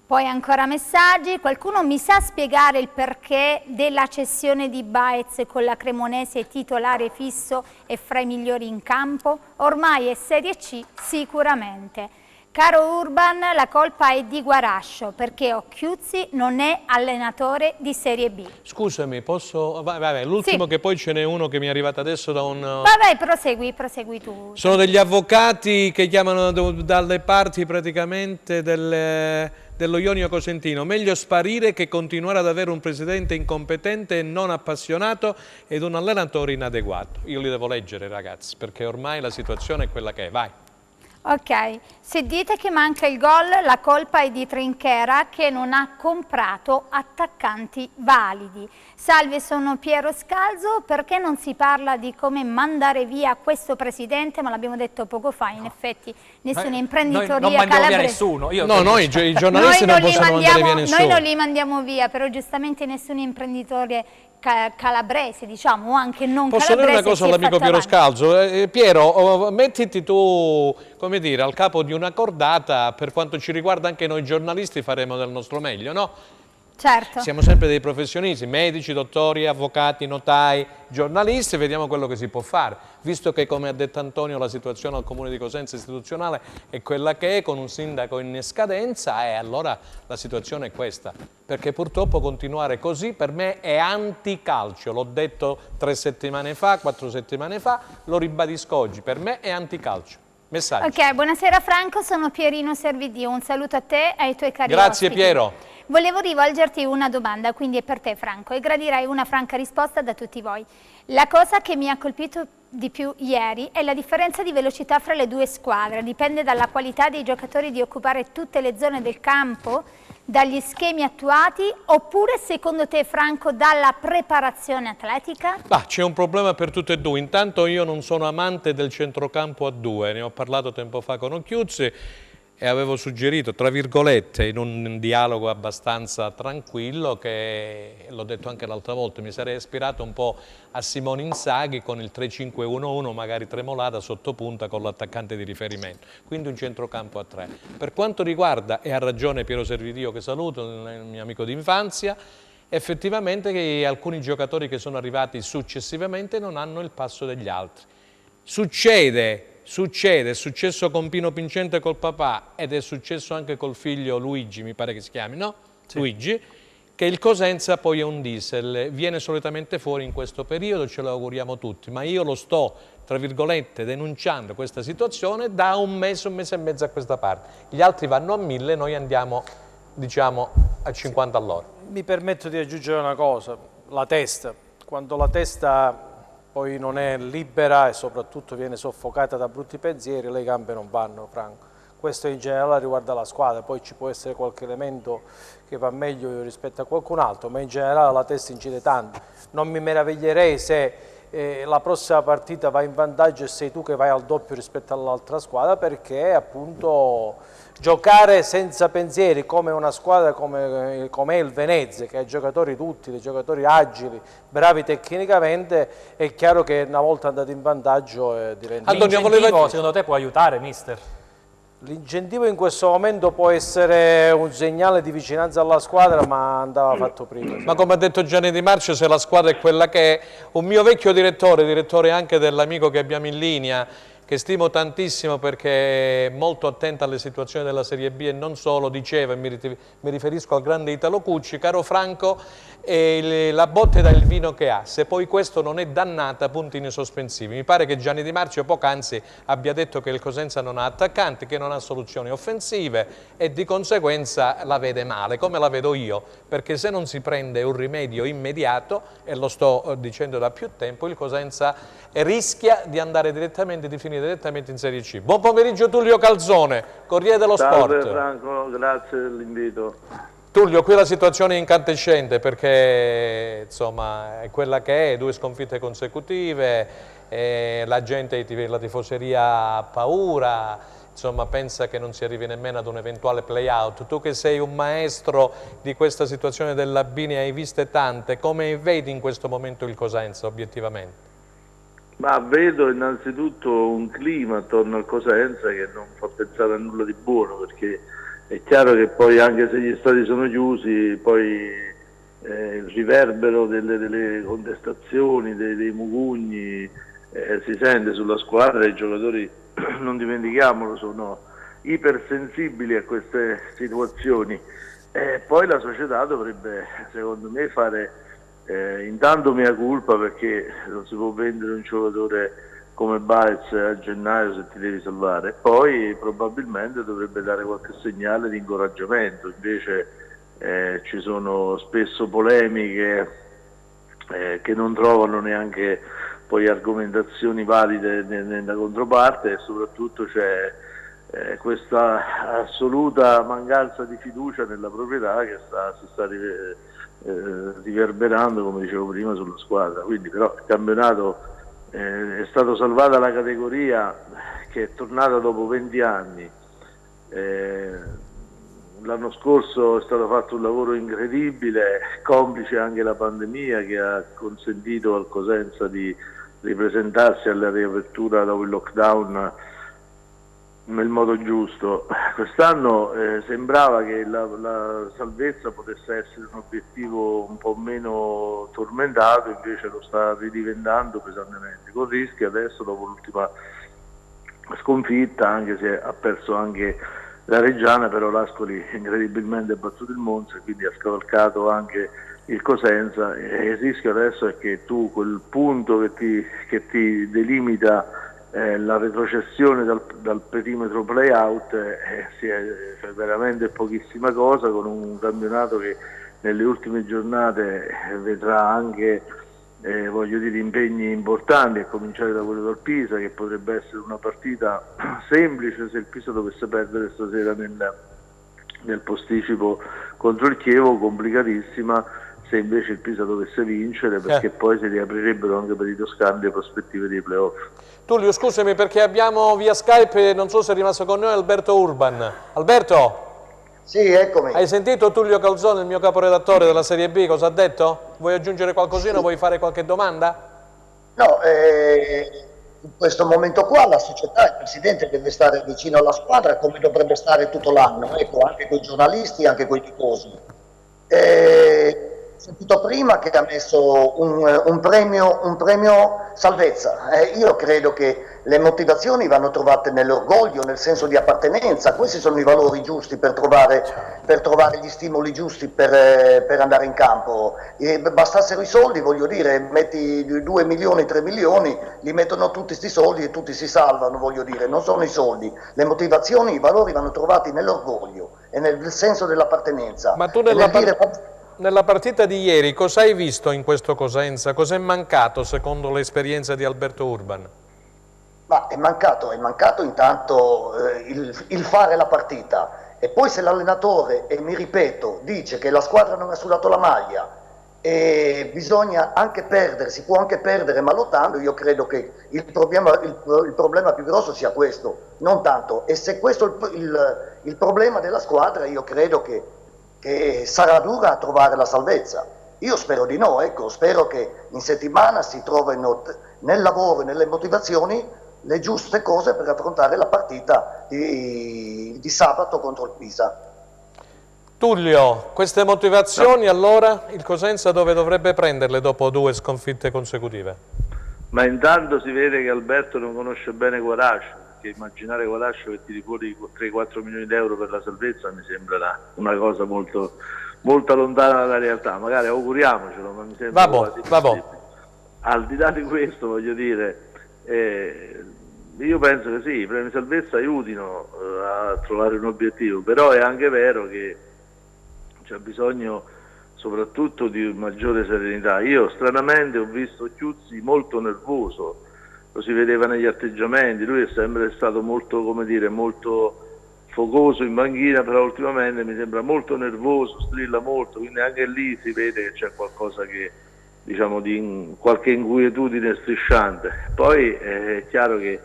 Poi ancora messaggi, qualcuno mi sa spiegare il perché della cessione di Baez con la Cremonese titolare fisso e fra i migliori in campo? Ormai è Serie C sicuramente. Caro Urban, la colpa è di Guarascio, perché Occhiuzzi non è allenatore di Serie B. Scusami, posso... Vabbè, l'ultimo, sì. Che poi ce n'è uno che mi è arrivato adesso da un... Vabbè, prosegui tu. Sono degli avvocati che chiamano dalle parti praticamente dello Ionio Cosentino. Meglio sparire che continuare ad avere un presidente incompetente e non appassionato ed un allenatore inadeguato. Io li devo leggere, ragazzi, perché ormai la situazione è quella che è. Vai. Ok, se dite che manca il gol, la colpa è di Trinchera che non ha comprato attaccanti validi. Salve, sono Piero Scalzo, perché non si parla di come mandare via questo presidente? Ma l'abbiamo detto poco fa, in effetti nessuna imprenditoria non mandiamo via nessuno. Noi i giornalisti non possono mandare via nessuno. Noi non li mandiamo via, però giustamente nessun imprenditore calabrese, diciamo, o anche non calabrese. Posso dire una cosa all'amico Piero Scalzo? Piero, mettiti tu, come dire, al capo di una cordata. Per quanto ci riguarda, anche noi giornalisti faremo del nostro meglio, no? Certo. Siamo sempre dei professionisti, medici, dottori, avvocati, notai, giornalisti, vediamo quello che si può fare. Visto che, come ha detto Antonio, la situazione al Comune di Cosenza istituzionale è quella che è, con un sindaco in scadenza, e allora la situazione è questa. Perché purtroppo continuare così per me è anticalcio. L'ho detto 3 settimane fa, 4 settimane fa, lo ribadisco oggi. Per me è anticalcio. Messaggio. Ok, buonasera Franco, sono Pierino Servidio. Un saluto a te e ai tuoi cari Grazie ospiti. Piero. Volevo rivolgerti una domanda, quindi è per te Franco, e gradirai una franca risposta da tutti voi. La cosa che mi ha colpito di più ieri è la differenza di velocità fra le due squadre. Dipende dalla qualità dei giocatori di occupare tutte le zone del campo, dagli schemi attuati, oppure secondo te Franco dalla preparazione atletica? C'è un problema per tutte e due. Intanto io non sono amante del centrocampo a due, ne ho parlato tempo fa con Occhiuzzi e avevo suggerito, tra virgolette, in un dialogo abbastanza tranquillo, che l'ho detto anche l'altra volta, mi sarei ispirato un po' a Simone Inzaghi con il 3-5-1-1, magari Tremolata sotto punta con l'attaccante di riferimento, quindi un centrocampo a 3. Per quanto riguarda, e ha ragione Piero Servidio che saluto, il mio amico d'infanzia, effettivamente che alcuni giocatori che sono arrivati successivamente non hanno il passo degli altri. Succede, è successo con Pino Pincente col papà ed è successo anche col figlio Luigi, mi pare che si chiami, no? Sì. Luigi, che il Cosenza poi è un diesel, viene solitamente fuori in questo periodo, ce lo auguriamo tutti, ma io lo sto, tra virgolette, denunciando questa situazione da un mese e mezzo a questa parte. Gli altri vanno a 1000, noi andiamo, diciamo, a 50 all'ora. Mi permetto di aggiungere una cosa, la testa. Quando la testa poi non è libera e soprattutto viene soffocata da brutti pensieri, le gambe non vanno, Franco. Questo in generale riguarda la squadra, poi ci può essere qualche elemento che va meglio rispetto a qualcun altro, ma in generale la testa incide tanto. Non mi meraviglierei se la prossima partita va in vantaggio e sei tu che vai al doppio rispetto all'altra squadra, perché appunto giocare senza pensieri come una squadra come è il Venezia, che ha giocatori tutti, dei giocatori agili, bravi tecnicamente, è chiaro che una volta andati in vantaggio diventa... L'incentivo secondo te può aiutare, mister? L'incentivo in questo momento può essere un segnale di vicinanza alla squadra, ma andava fatto prima. Ma come ha detto Gianni Di Marcio, se la squadra è quella che è, un mio vecchio direttore anche dell'amico che abbiamo in linea, che stimo tantissimo perché è molto attento alle situazioni della Serie B e non solo, diceva, e mi riferisco al grande Italo Cucci, caro Franco, la botte dà il vino che ha, se poi questo non è dannata, puntini sospensivi. Mi pare che Gianni Di Marcio poc'anzi abbia detto che il Cosenza non ha attaccanti, che non ha soluzioni offensive e di conseguenza la vede male, come la vedo io, perché se non si prende un rimedio immediato, e lo sto dicendo da più tempo, il Cosenza rischia di andare direttamente, di finire direttamente in Serie C. Buon pomeriggio Tullio Calzone, Corriere dello Sport. Salve Franco, grazie dell'invito. Tullio, qui la situazione è incandescente perché insomma è quella che è, 2 sconfitte consecutive, la gente, la tifoseria ha paura, insomma pensa che non si arrivi nemmeno ad un eventuale play-out. Tu che sei un maestro di questa situazione della B, ne hai viste tante, come vedi in questo momento il Cosenza obiettivamente? Ma vedo innanzitutto un clima attorno al Cosenza che non fa pensare a nulla di buono, perché è chiaro che poi anche se gli stadi sono chiusi, poi il riverbero delle contestazioni, dei mugugni si sente sulla squadra, e i giocatori, non dimentichiamolo, sono ipersensibili a queste situazioni. Poi la società dovrebbe, secondo me, fare intanto mea culpa, perché non si può vendere un giocatore come Baez a gennaio se ti devi salvare. Poi probabilmente dovrebbe dare qualche segnale di incoraggiamento, invece ci sono spesso polemiche che non trovano neanche poi argomentazioni valide nella controparte, e soprattutto c'è questa assoluta mancanza di fiducia nella proprietà che si sta riverberando, come dicevo prima, sulla squadra. Quindi però il campionato è stato salvata la categoria, che è tornata dopo 20 anni. L'anno scorso è stato fatto un lavoro incredibile, complice anche la pandemia che ha consentito al Cosenza di ripresentarsi alla riapertura dopo il lockdown nel modo giusto. Quest'anno sembrava che la salvezza potesse essere un obiettivo un po' meno tormentato, invece lo sta ridiventando pesantemente, con rischi adesso dopo l'ultima sconfitta, anche se ha perso anche la Reggiana, però l'Ascoli incredibilmente ha battuto il Monza e quindi ha scavalcato anche il Cosenza, e il rischio adesso è che tu quel punto che ti delimita la retrocessione dal perimetro play-out sia veramente pochissima cosa, con un campionato che nelle ultime giornate vedrà anche voglio dire, impegni importanti, a cominciare da quello del Pisa, che potrebbe essere una partita semplice se il Pisa dovesse perdere stasera nel posticipo contro il Chievo, complicatissima se invece il Pisa dovesse vincere, perché poi si riaprirebbero anche per i toscani le prospettive dei playoff. Tullio, scusami, perché abbiamo via Skype, non so se è rimasto con noi, Alberto Urban. Alberto? Sì, eccomi. Hai sentito Tullio Calzone, il mio caporedattore della Serie B, cosa ha detto? Vuoi aggiungere qualcosina? Sì. Vuoi fare qualche domanda? No, in questo momento qua la società, il presidente deve stare vicino alla squadra come dovrebbe stare tutto l'anno, ecco, anche con i giornalisti, anche con i tifosi. sentito prima che ha messo un premio salvezza. Io credo che le motivazioni vanno trovate nell'orgoglio, nel senso di appartenenza. Questi sono i valori giusti per trovare gli stimoli giusti per andare in campo. Bastassero i soldi, voglio dire, metti 2 milioni, 3 milioni, li mettono tutti sti soldi e tutti si salvano, voglio dire, non sono i soldi. Le motivazioni, i valori vanno trovati nell'orgoglio e nel senso dell'appartenenza. Ma tu nella partita di ieri cosa hai visto in questo Cosenza? Cos'è mancato secondo l'esperienza di Alberto Urban? Ma è mancato intanto il fare la partita, e poi se l'allenatore, e mi ripeto, dice che la squadra non ha sudato la maglia e bisogna anche perdere, si può anche perdere ma lottando, io credo che il problema più grosso sia questo, non tanto. E se questo è il problema della squadra, io credo che sarà dura trovare la salvezza. Io spero di no, ecco, spero che in settimana si trovino nel lavoro e nelle motivazioni le giuste cose per affrontare la partita di sabato contro il Pisa. Tullio, queste motivazioni allora il Cosenza dove dovrebbe prenderle dopo 2 sconfitte consecutive? Ma intanto si vede che Alberto non conosce bene Guarascio, perché immaginare Guarascio che tiri fuori 3-4 milioni di euro per la salvezza mi sembra una cosa molto, molto lontana dalla realtà. Magari auguriamocelo, ma mi sembra quasi impossibile. Al di là di questo, voglio dire, io penso che sì, i premi salvezza aiutino a trovare un obiettivo, però è anche vero che c'è bisogno soprattutto di maggiore serenità. Io stranamente ho visto Chiuzzi molto nervoso, lo si vedeva negli atteggiamenti, lui è sempre stato molto, come dire, molto focoso in banchina, però ultimamente mi sembra molto nervoso, strilla molto, quindi anche lì si vede che c'è qualcosa che, diciamo, di qualche inquietudine strisciante. Poi è chiaro che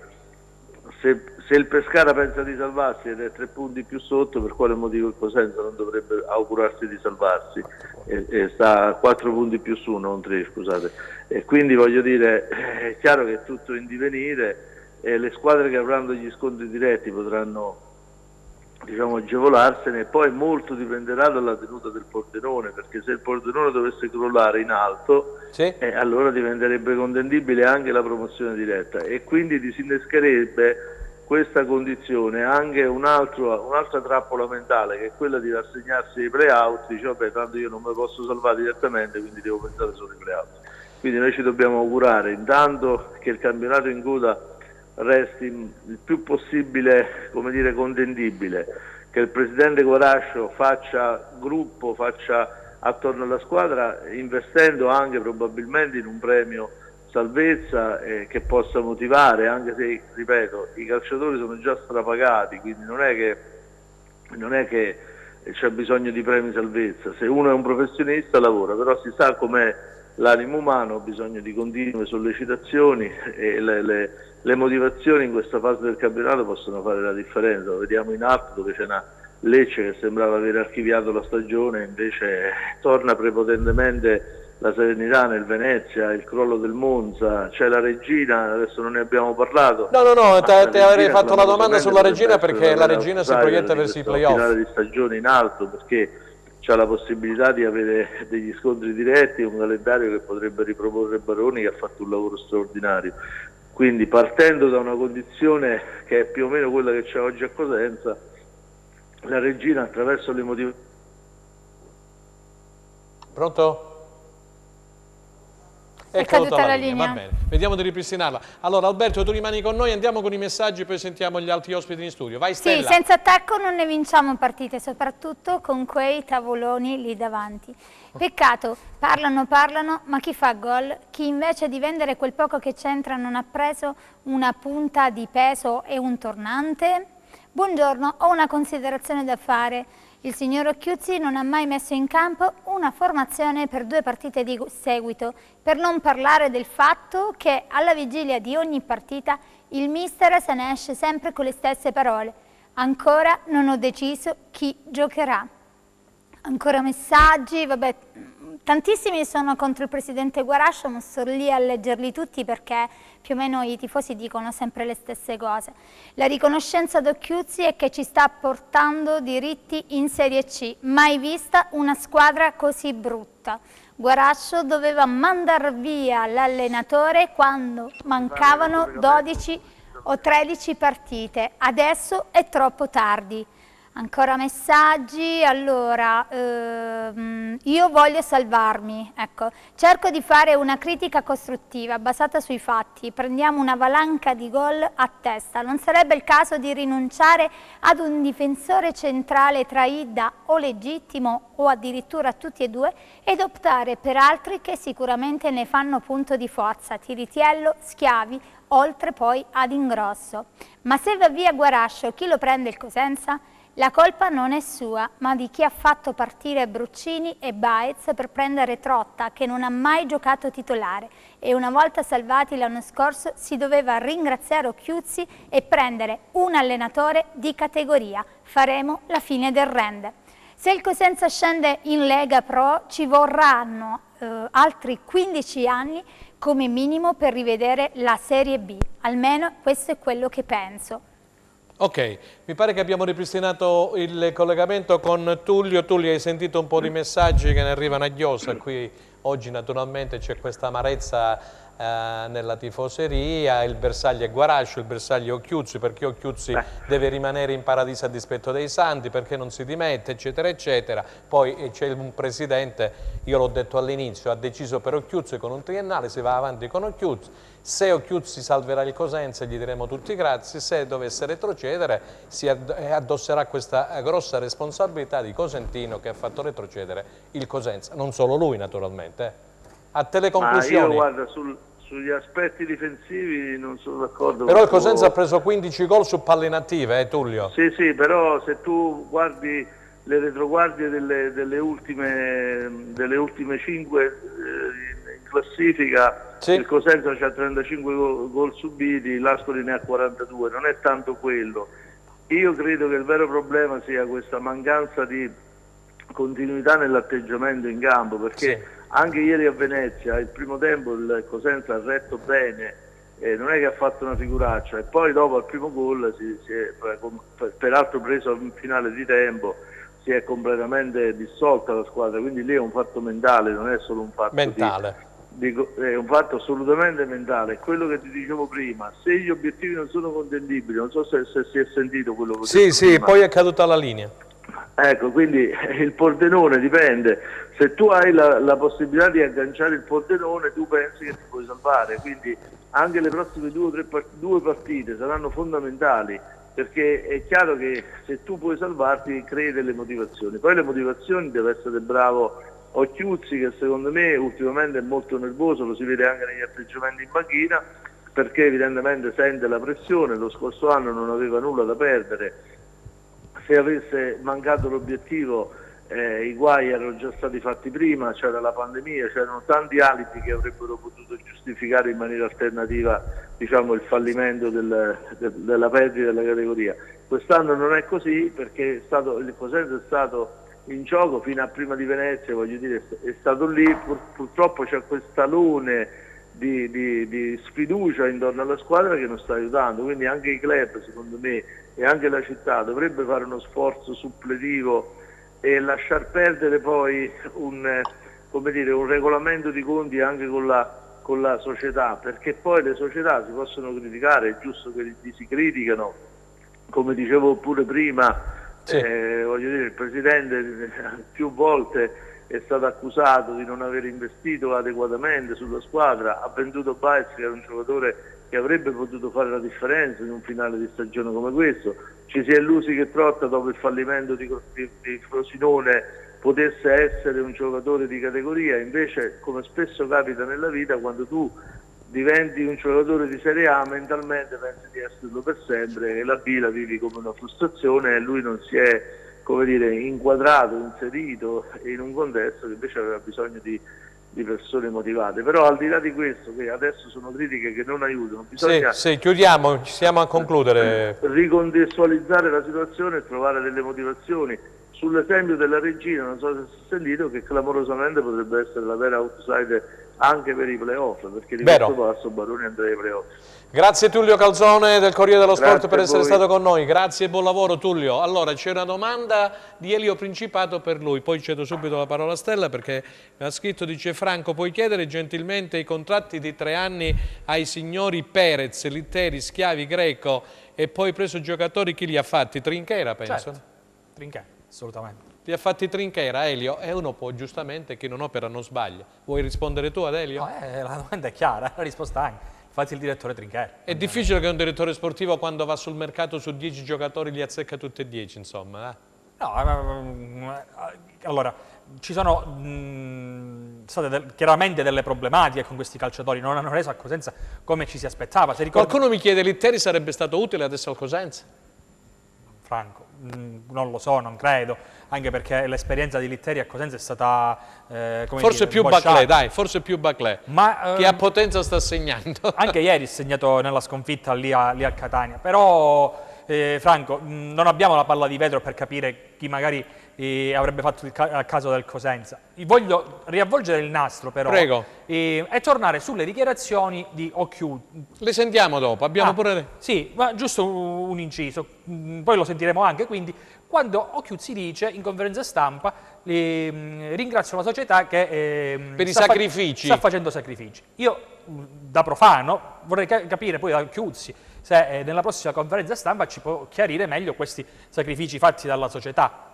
se il Pescara pensa di salvarsi ed è 3 punti più sotto, per quale motivo il Cosenza non dovrebbe augurarsi di salvarsi? E sta a 4 punti più su, non 3, scusate. E quindi voglio dire, è chiaro che è tutto in divenire e le squadre che avranno gli scontri diretti potranno, diciamo, agevolarsene, e poi molto dipenderà dalla tenuta del Pordenone, perché se il Pordenone dovesse crollare in alto, sì, allora diventerebbe contendibile anche la promozione diretta e quindi disinnescherebbe questa condizione anche un'altra trappola mentale, che è quella di rassegnarsi ai play-out. Dice vabbè, tanto io non mi posso salvare direttamente, quindi devo pensare solo ai play-out. Quindi noi ci dobbiamo augurare intanto che il campionato in coda resti il più possibile, come dire, contendibile, che il presidente Guarascio faccia gruppo, faccia attorno alla squadra, investendo anche probabilmente in un premio salvezza che possa motivare, anche se, ripeto, i calciatori sono già strapagati, quindi non è che c'è bisogno di premi salvezza. Se uno è un professionista lavora, però si sa com'è l'animo umano, ha bisogno di continue sollecitazioni e le motivazioni in questa fase del campionato possono fare la differenza. Lo vediamo in alto, dove c'è una Lecce che sembrava aver archiviato la stagione, invece torna prepotentemente la serenità nel Venezia, il crollo del Monza, c'è la Regina, adesso non ne abbiamo parlato. No, ti avrei fatto la domanda sulla Regina, perché la Regina si proietta verso i playoff. Finale di stagione in alto, perché c'ha la possibilità di avere degli scontri diretti, un calendario che potrebbe riproporre Baroni, che ha fatto un lavoro straordinario. Quindi partendo da una condizione che è più o meno quella che c'è oggi a Cosenza, la Regina attraverso le motivazioni... Pronto? È caduta la linea. Va bene, vediamo di ripristinarla. Allora Alberto, tu rimani con noi, andiamo con i messaggi, poi sentiamo gli altri ospiti in studio. Vai Stella. Sì, senza attacco non ne vinciamo partite, soprattutto con quei tavoloni lì davanti. Peccato, parlano, ma chi fa gol? Chi invece di vendere quel poco che c'entra non ha preso una punta di peso e un tornante? Buongiorno, ho una considerazione da fare. Il signor Occhiuzzi non ha mai messo in campo una formazione per 2 partite di seguito, per non parlare del fatto che alla vigilia di ogni partita il mister se ne esce sempre con le stesse parole. Ancora non ho deciso chi giocherà. Ancora messaggi, vabbè, tantissimi sono contro il presidente Guarascio, ma sto lì a leggerli tutti perché più o meno i tifosi dicono sempre le stesse cose. La riconoscenza d'Occhiuzzi è che ci sta portando diritti in Serie C, mai vista una squadra così brutta. Guarascio doveva mandar via l'allenatore quando mancavano 12 o 13 partite, adesso è troppo tardi. Ancora messaggi, allora, io voglio salvarmi, ecco, cerco di fare una critica costruttiva basata sui fatti, prendiamo una valanga di gol a testa, non sarebbe il caso di rinunciare ad un difensore centrale tra Idda o Legittimo o addirittura tutti e due ed optare per altri che sicuramente ne fanno punto di forza, Tiritiello, Schiavi, oltre poi ad Ingrosso. Ma se va via Guarascio, chi lo prende il Cosenza? La colpa non è sua, ma di chi ha fatto partire Bruccini e Baez per prendere Trotta, che non ha mai giocato titolare, e una volta salvati l'anno scorso si doveva ringraziare Occhiuzzi e prendere un allenatore di categoria. Faremo la fine del Rende. Se il Cosenza scende in Lega Pro ci vorranno altri 15 anni come minimo per rivedere la Serie B, almeno questo è quello che penso. Ok, mi pare che abbiamo ripristinato il collegamento con Tullio. Tullio, hai sentito un po' di messaggi che ne arrivano a Ghiosa. Qui oggi naturalmente c'è questa amarezza nella tifoseria, il bersaglio è Guarascio, il bersaglio è Occhiuzzi, perché Occhiuzzi deve rimanere in paradiso a dispetto dei santi, perché non si dimette, eccetera, eccetera. Poi c'è un presidente, io l'ho detto all'inizio, ha deciso per Occhiuzzi con un triennale, si va avanti con Occhiuzzi. Se Occhiuzzi salverà il Cosenza gli diremo tutti grazie, se dovesse retrocedere si addosserà questa grossa responsabilità di Cosentino che ha fatto retrocedere il Cosenza, non solo lui naturalmente. A te le conclusioni. Ma io guarda, sugli aspetti difensivi non sono d'accordo. Però il Cosenza ha preso 15 gol su palle inattive, Tullio? Sì, sì, però se tu guardi le retroguardie delle ultime 5 in classifica, sì. Il Cosenza ha 35 gol subiti, l'Ascoli ne ha 42, non è tanto quello. Io credo che il vero problema sia questa mancanza di continuità nell'atteggiamento in campo, perché sì. Anche ieri a Venezia il primo tempo il Cosenza ha retto bene, non è che ha fatto una figuraccia, e poi dopo al primo gol si è peraltro preso in finale di tempo, si è completamente dissolta la squadra, quindi lì è un fatto mentale, non è solo un fatto mentale. È un fatto assolutamente mentale. Quello che ti dicevo prima, se gli obiettivi non sono contendibili, non so se si è sentito quello che ho detto sì, prima. Poi è caduta la linea. Ecco, quindi il Pordenone dipende, se tu hai la possibilità di agganciare il Pordenone tu pensi che ti puoi salvare, quindi anche le prossime due partite saranno fondamentali, perché è chiaro che se tu puoi salvarti crei delle motivazioni, poi le motivazioni deve essere bravo Occhiuzzi, che secondo me ultimamente è molto nervoso, lo si vede anche negli atteggiamenti in panchina, perché evidentemente sente la pressione, lo scorso anno non aveva nulla da perdere, se avesse mancato l'obiettivo i guai erano già stati fatti prima, c'era la pandemia, c'erano tanti alibi che avrebbero potuto giustificare in maniera alternativa, diciamo, il fallimento della perdita della categoria. Quest'anno non è così, perché il Cosenza è stato in gioco fino a prima di Venezia, voglio dire, è stato lì, purtroppo c'è quest'alone di sfiducia intorno alla squadra che non sta aiutando, quindi anche i club, secondo me, e anche la città dovrebbe fare uno sforzo suppletivo e lasciar perdere poi un regolamento di conti anche con la società, perché poi le società si possono criticare, è giusto che si criticano, come dicevo pure prima, sì. Voglio dire, il Presidente più volte è stato accusato di non aver investito adeguatamente sulla squadra, ha venduto Baez, che era un giocatore che avrebbe potuto fare la differenza in un finale di stagione come questo, ci si è illusi che Trotta dopo il fallimento di Frosinone potesse essere un giocatore di categoria, invece come spesso capita nella vita, quando tu diventi un giocatore di Serie A mentalmente pensi di esserlo per sempre e la B la vivi come una frustrazione e lui non si è, come dire, inquadrato, inserito in un contesto che invece aveva bisogno di persone motivate. Però al di là di questo, che adesso sono critiche che non aiutano, bisogna chiudiamo, ci stiamo a concludere. Ricontestualizzare la situazione e trovare delle motivazioni. sull'esempio della Regina, non so se si è sentito, che clamorosamente potrebbe essere la vera outsider anche per i playoff, perché di questo passo Baroni andrà ai playoff. Grazie Tullio Calzone del Corriere dello Sport per essere stato con noi, grazie e buon lavoro Tullio. Allora c'è una domanda di Elio Principato per lui, poi cedo subito la parola a Stella perché mi ha scritto, dice: Franco, puoi chiedere gentilmente i contratti di 3 anni ai signori Perez, Litteri, Schiavi, Greco e poi preso giocatori, chi li ha fatti? Trinchera penso? Certo. Trinchera, assolutamente. Li ha fatti Trinchera, Elio, e uno può giustamente, chi non opera non sbaglia. Vuoi rispondere tu ad Elio? No, la domanda è chiara, la risposta anche. Infatti il direttore Trinchera. È difficile che un direttore sportivo quando va sul mercato su 10 giocatori li azzecca tutti e 10, insomma. No, allora, ci sono state chiaramente delle problematiche con questi calciatori, non hanno reso a Cosenza come ci si aspettava. Qualcuno mi chiede, Litteri sarebbe stato utile adesso al Cosenza? Franco, non lo so, non credo, anche perché l'esperienza di Litteri a Cosenza è stata forse più Baclé, dai, forse più Baclé, che a potenza sta segnando. Anche ieri ha segnato nella sconfitta lì a Catania, però Franco, non abbiamo la palla di vetro per capire chi magari avrebbe fatto il caso del Cosenza. Voglio riavvolgere il nastro però. Prego. E tornare sulle dichiarazioni di Occhiù. Le sentiamo dopo, abbiamo pure... Sì, ma giusto un inciso, poi lo sentiremo anche, quindi quando Occhiù si dice in conferenza stampa ringrazio la società che per i sacrifici. Sta facendo sacrifici. Io da profano vorrei capire poi da Occhiuzzi se nella prossima conferenza stampa ci può chiarire meglio questi sacrifici fatti dalla società.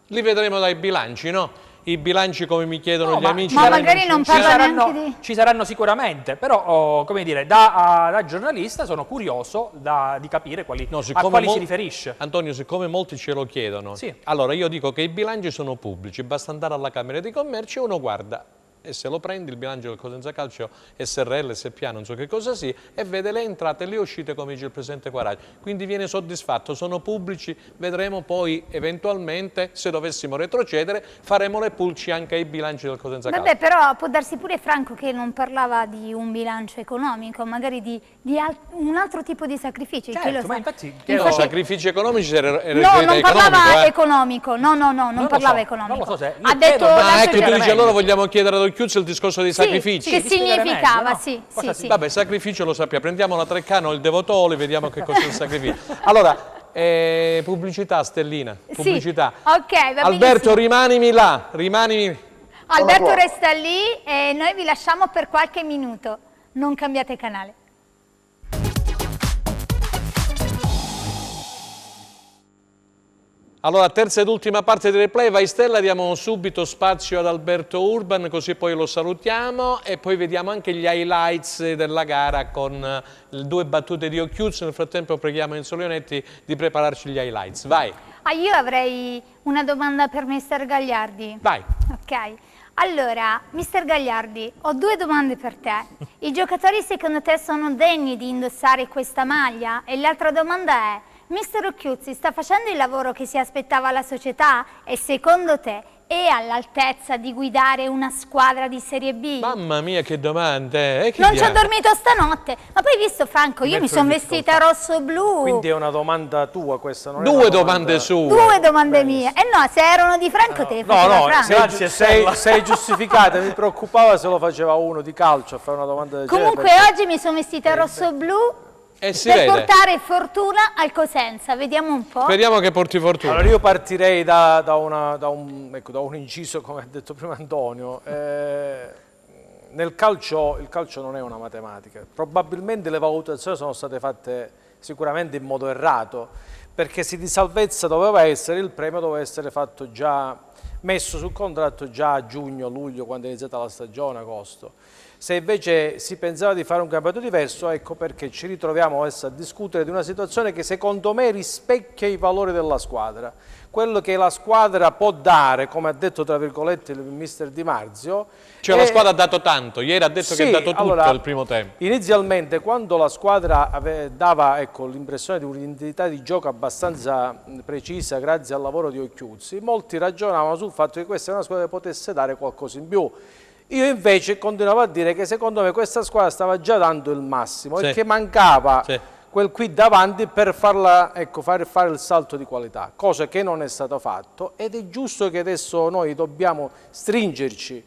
Li vedremo dai bilanci, no? I bilanci, come mi chiedono gli amici. Ma magari non parla neanche di... Ci saranno sicuramente, però, come dire, da giornalista sono curioso di capire a quali si riferisce. Antonio, siccome molti ce lo chiedono, sì. Allora io dico che i bilanci sono pubblici, basta andare alla Camera di Commercio e uno guarda. E se lo prendi il bilancio del Cosenza Calcio SRL, SPA, non so che cosa sia, e vede le entrate e le uscite come dice il Presidente Quaraglia. Quindi viene soddisfatto, sono pubblici, vedremo poi eventualmente, se dovessimo retrocedere, faremo le pulci anche ai bilanci del Cosenza Calcio. Vabbè, però può darsi pure Franco che non parlava di un bilancio economico, magari di un altro tipo di sacrifici. Certo, ma infatti sacrifici economici no, non parlava economico, no, non parlava economico. Non lo so se ha detto ecco, tu dici allora vogliamo chiedere ad Occhiuzzi il discorso dei sacrifici. Che significava, sì. Vabbè, sacrificio lo sappiamo, prendiamo la Treccano, il Devotoli, vediamo che cosa è il sacrificio. Allora, pubblicità, Stellina, pubblicità. Sì. Ok, va Alberto, rimanimi là, Alberto resta lì e noi vi lasciamo per qualche minuto. Non cambiate canale. Allora, terza ed ultima parte del replay, vai Stella, diamo subito spazio ad Alberto Urban, così poi lo salutiamo e poi vediamo anche gli highlights della gara con 2 battute di Occhiuzzi. Nel frattempo preghiamo Enzo Leonetti di prepararci gli highlights. Vai! Io avrei una domanda per Mister Gagliardi. Vai! Ok. Allora, Mister Gagliardi, ho 2 domande per te. I giocatori secondo te sono degni di indossare questa maglia? E l'altra domanda è: Mister Occhiuzzi sta facendo il lavoro che si aspettava la società e secondo te è all'altezza di guidare una squadra di Serie B? Mamma mia, che domande! Non ci ho dormito stanotte, ma poi visto Franco, io mi sono vestita rosso-blu. Quindi è una domanda tua questa, non è 2 domande sue. 2 domande mie. No, se erano di Franco te le faceva Franco. Sei giustificata, mi preoccupava se lo faceva uno di calcio a fare una domanda del genere. Comunque oggi mi sono vestita rosso-blu. Per portare fortuna al Cosenza, vediamo un po'. Speriamo che porti fortuna. Allora io partirei da un inciso, come ha detto prima Antonio. Nel calcio, il calcio non è una matematica. Probabilmente le valutazioni sono state fatte sicuramente in modo errato, perché se di salvezza doveva essere, il premio doveva essere fatto già, messo sul contratto già a giugno, luglio, quando è iniziata la stagione, agosto. Se invece si pensava di fare un campionato diverso, ecco perché ci ritroviamo adesso a discutere di una situazione che secondo me rispecchia i valori della squadra. Quello che la squadra può dare, come ha detto tra virgolette il mister Di Marzio. Cioè la squadra ha dato tanto, ieri ha detto che ha dato tutto al primo tempo. Inizialmente quando la squadra dava l'impressione di un'identità di gioco abbastanza precisa grazie al lavoro di Occhiuzzi, molti ragionavano sul fatto che questa è una squadra che potesse dare qualcosa in più. Io invece continuavo a dire che secondo me questa squadra stava già dando il massimo e che mancava quel qui davanti per farla, ecco, fare il salto di qualità, cosa che non è stato fatto, ed è giusto che adesso noi dobbiamo stringerci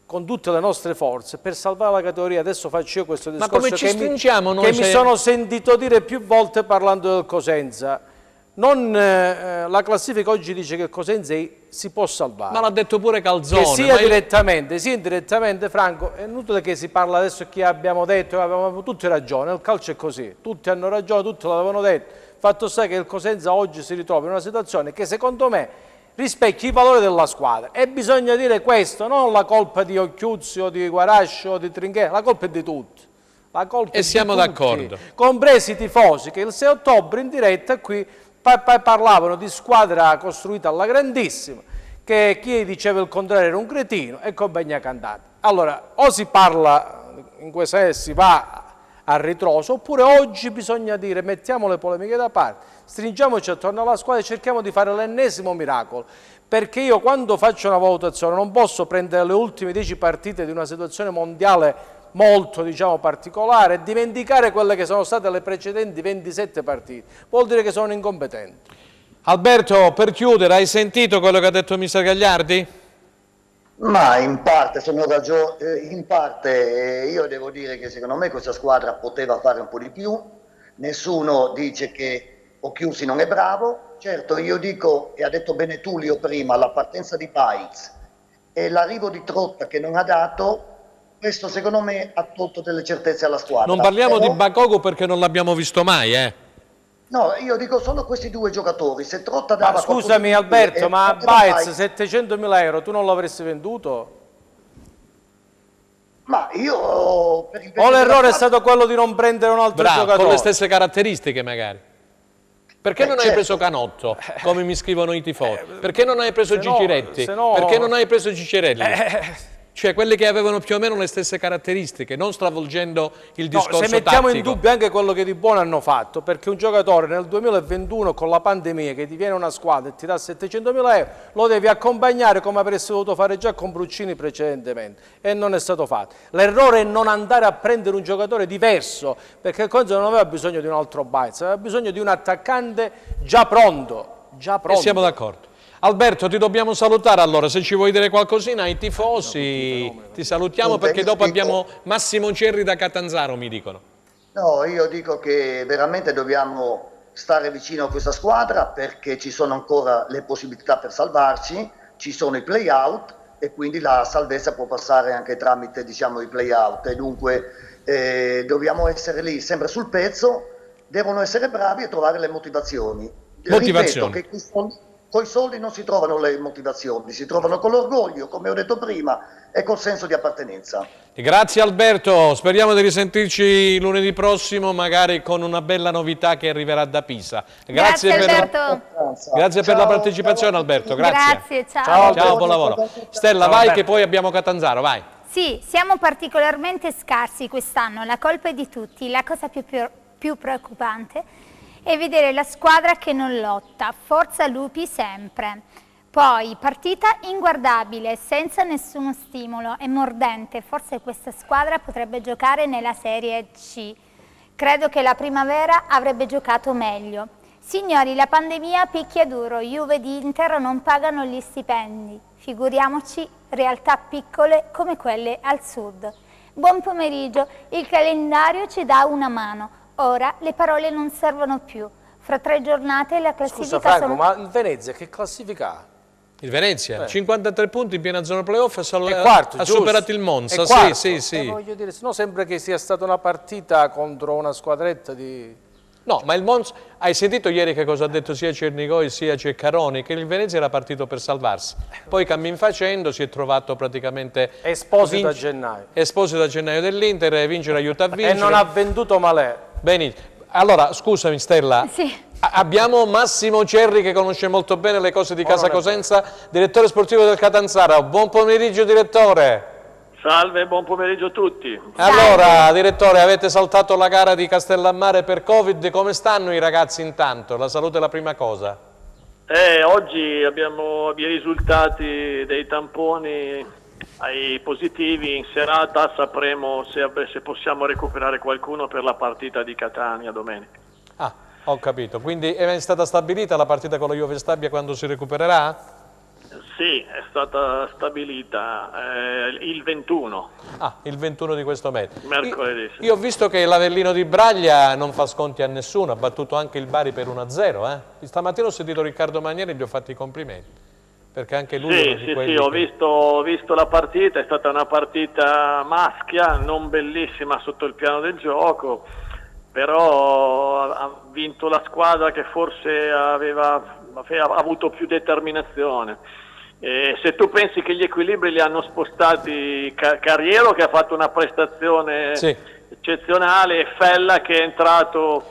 con tutte le nostre forze per salvare la categoria. Adesso faccio io questo discorso. Ma come ci stringiamo noi? Mi sono sentito dire più volte parlando del Cosenza. La classifica oggi dice che il Cosenza si può salvare. Ma l'ha detto pure Calzone. Che sia direttamente, sia indirettamente, Franco, è inutile che si parla adesso che abbiamo detto, avevamo tutti ragione, il calcio è così, tutti hanno ragione, tutti l'avevano detto. Fatto sta che il Cosenza oggi si ritrova in una situazione che secondo me rispecchia i valori della squadra, e bisogna dire questo, non la colpa di Occhiuzzi o di Guarascio o di Trinchera, la colpa è di tutti. La colpa e siamo d'accordo. Compresi i tifosi che il 6 ottobre in diretta qui parlavano di squadra costruita alla grandissima, che chi diceva il contrario era un cretino e compagnia cantata. Allora, o si parla in questa si va a ritroso, oppure oggi bisogna dire mettiamo le polemiche da parte, stringiamoci attorno alla squadra e cerchiamo di fare l'ennesimo miracolo, perché io quando faccio una valutazione non posso prendere le ultime 10 partite di una situazione mondiale molto, diciamo, particolare e dimenticare quelle che sono state le precedenti 27 partite. Vuol dire che sono incompetenti. Alberto, per chiudere, hai sentito quello che ha detto mister Gagliardi? Ma in parte io devo dire che secondo me questa squadra poteva fare un po' di più. Nessuno dice che Occhiusi non è bravo. Certo, io dico, e ha detto bene Tullio prima, la partenza di Paez e l'arrivo di Trotta che non ha dato, questo secondo me ha tolto delle certezze alla squadra. Non parliamo di Bakogo perché non l'abbiamo visto mai, No, io dico solo questi due giocatori. Se Trotta dava... Ma scusami Alberto, ma Baez 700.000 euro tu non l'avresti venduto? Ma io... O l'errore è stato quello di non prendere un altro giocatore? Con le stesse caratteristiche magari. Perché non hai preso Canotto, come mi scrivono i tifosi? Perché non hai preso Gigiretti? Perché non hai preso Ciccerelli? Cioè quelli che avevano più o meno le stesse caratteriche, non stravolgendo il discorso tattico. Se mettiamo in dubbio anche quello che di buono hanno fatto, perché un giocatore nel 2021 con la pandemia che ti viene una squadra e ti dà 700.000 euro, lo devi accompagnare come avresti dovuto fare già con Bruccini precedentemente, e non è stato fatto. L'errore è non andare a prendere un giocatore diverso, perché il Cosenza non aveva bisogno di un altro Baez, aveva bisogno di un attaccante già pronto. E siamo d'accordo. Alberto, ti dobbiamo salutare allora, se ci vuoi dire qualcosina ai tifosi, ti salutiamo perché dopo abbiamo Massimo Cerri da Catanzaro, mi dicono. No, io dico che veramente dobbiamo stare vicino a questa squadra perché ci sono ancora le possibilità per salvarci, ci sono i play-out e quindi la salvezza può passare anche tramite, diciamo, i play-out, e dunque dobbiamo essere lì sempre sul pezzo, devono essere bravi a trovare le motivazioni. Ripeto che con i soldi non si trovano le motivazioni, si trovano con l'orgoglio, come ho detto prima, e col senso di appartenenza. Grazie Alberto, speriamo di risentirci lunedì prossimo, magari con una bella novità che arriverà da Pisa. Grazie Alberto. Grazie per la partecipazione Alberto, grazie. Ciao. Ciao, buon lavoro. Stella, vai che poi abbiamo Catanzaro, vai. Sì, siamo particolarmente scarsi quest'anno, la colpa è di tutti, la cosa più preoccupante e vedere la squadra che non lotta, forza Lupi sempre. Poi partita inguardabile, senza nessuno stimolo e mordente, forse questa squadra potrebbe giocare nella Serie C. Credo che la primavera avrebbe giocato meglio. Signori, la pandemia picchia duro, Juve ed Inter non pagano gli stipendi, figuriamoci realtà piccole come quelle al sud. Buon pomeriggio, il calendario ci dà una mano. Ora le parole non servono più. Fra 3 giornate la classifica... Scusa Franco, ma il Venezia che classifica ha? Il Venezia, 53 punti in piena zona playoff, quarto, ha superato il Monza. Sì. Voglio dire, no, sembra che sia stata una partita contro una squadretta di... No, ma il Monza... Hai sentito ieri che cosa ha detto sia Cernigoi sia Ceccaroni? Che il Venezia era partito per salvarsi. Poi cammin facendo si è trovato praticamente... Esposito a gennaio. Esposito a gennaio dell'Inter, vincere aiuta a vincere. E non ha venduto male. Benissimo. Allora, scusami Stella, abbiamo Massimo Cerri che conosce molto bene le cose di Casa Cosenza, direttore sportivo del Catanzaro. Buon pomeriggio direttore. Salve, buon pomeriggio a tutti. Allora, direttore, avete saltato la gara di Castellammare per Covid, come stanno i ragazzi intanto? La salute è la prima cosa. Oggi abbiamo i risultati dei tamponi ai positivi, in serata sapremo se possiamo recuperare qualcuno per la partita di Catania domenica. Ho capito, quindi è stata stabilita la partita con la Juve Stabia quando si recupererà? Sì, è stata stabilita il 21. Ah, il 21 di questo mese. Mercoledì. Sì. Io ho visto che l'Avellino di Braglia non fa sconti a nessuno, ha battuto anche il Bari per 1-0. Stamattina ho sentito Riccardo Manieri e gli ho fatto i complimenti, perché anche lui... Sì, ho visto la partita, è stata una partita maschia, non bellissima sotto il piano del gioco, però ha vinto la squadra che forse aveva avuto più determinazione. Se tu pensi che gli equilibri li hanno spostati Carriero, che ha fatto una prestazione eccezionale, e Fella che è entrato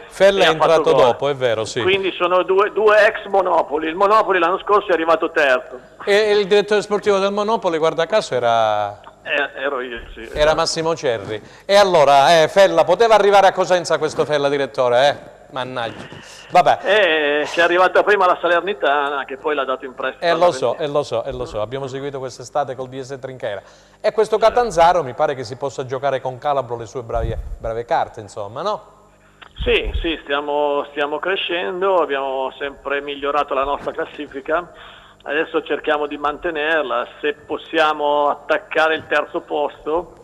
dopo, è vero, sì. Quindi sono due ex Monopoli. Il Monopoli l'anno scorso è arrivato terzo. E il direttore sportivo del Monopoli, guarda caso, ero io, sì. Era Massimo Cerri. E allora, Fella, poteva arrivare a Cosenza questo Fella, direttore, Mannaggia. Vabbè. Ci è arrivata prima la Salernitana, che poi l'ha dato in prestito. Lo so, abbiamo seguito quest'estate col DS Trinchera. E questo Catanzaro mi pare che si possa giocare con Calabro le sue brave carte, insomma, no? Sì, stiamo crescendo, abbiamo sempre migliorato la nostra classifica, adesso cerchiamo di mantenerla, se possiamo attaccare il terzo posto,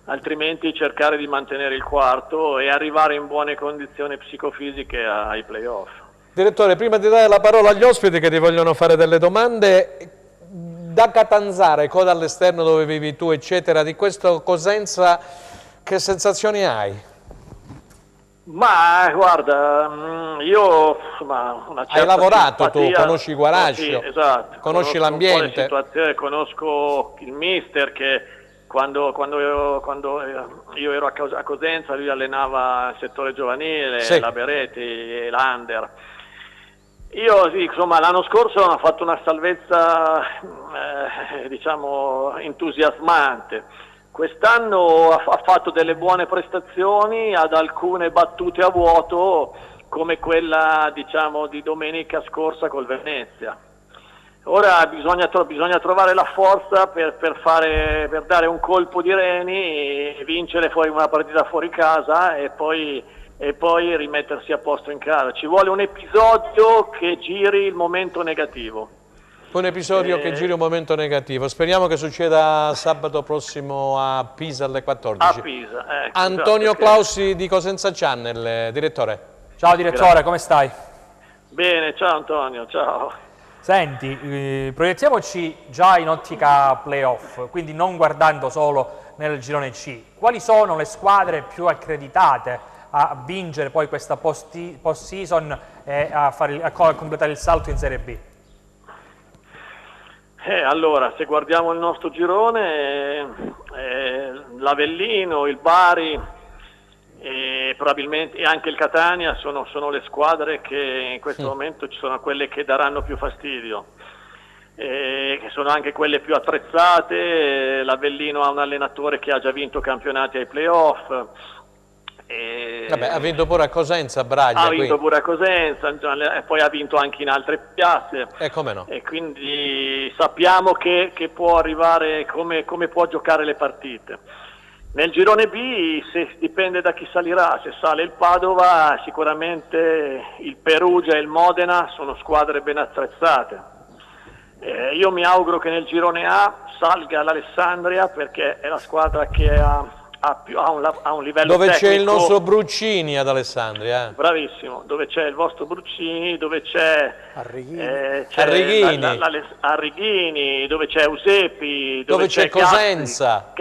altrimenti cercare di mantenere il quarto e arrivare in buone condizioni psicofisiche ai playoff. Direttore, prima di dare la parola agli ospiti che ti vogliono fare delle domande, da Catanzaro e Coda all'esterno dove vivi tu, eccetera, di questo Cosenza, che sensazioni hai? Ma guarda, io una certa hai lavorato simpatia, tu, conosci Guaraccio, sì, esatto, conosci l'ambiente. Conosco il mister che quando io ero a Cosenza, lui allenava il settore giovanile, la Beretti e l'Under. Io insomma l'anno scorso ho fatto una salvezza diciamo entusiasmante. Quest'anno ha fatto delle buone prestazioni, ad alcune battute a vuoto come quella diciamo di domenica scorsa col Venezia. Ora bisogna trovare la forza per dare un colpo di reni e vincere una partita fuori casa e poi rimettersi a posto in casa. Ci vuole un episodio che giri il momento negativo. Un episodio che giri un momento negativo. Speriamo che succeda sabato prossimo a Pisa alle 14. A Pisa, ecco. Antonio Clausi di Cosenza Channel, direttore. Ciao direttore, come stai? Bene, ciao Antonio, ciao. Senti, proiettiamoci già in ottica playoff, quindi non guardando solo nel girone C. Quali sono le squadre più accreditate a vincere poi questa post-season e a completare il salto in Serie B? Allora, se guardiamo il nostro girone, l'Avellino, il Bari e probabilmente anche il Catania sono le squadre che in questo momento ci sono quelle che daranno più fastidio, che sono anche quelle più attrezzate. L'Avellino ha un allenatore che ha già vinto campionati ai playoff. Vabbè, ha vinto pure a Cosenza, Braglia. Ha vinto pure a Cosenza e poi ha vinto anche in altre piazze. E come no? E quindi sappiamo che può arrivare, come può giocare le partite. Nel girone B dipende da chi salirà. Se sale il Padova, sicuramente il Perugia e il Modena sono squadre ben attrezzate. Io mi auguro che nel girone A salga l'Alessandria, perché è la squadra che ha un livello dove tecnico. C'è il nostro Bruccini ad Alessandria. Bravissimo, dove c'è il vostro Bruccini, dove c'è Arrighini, dove c'è Eusepi, dove c'è Cosenza,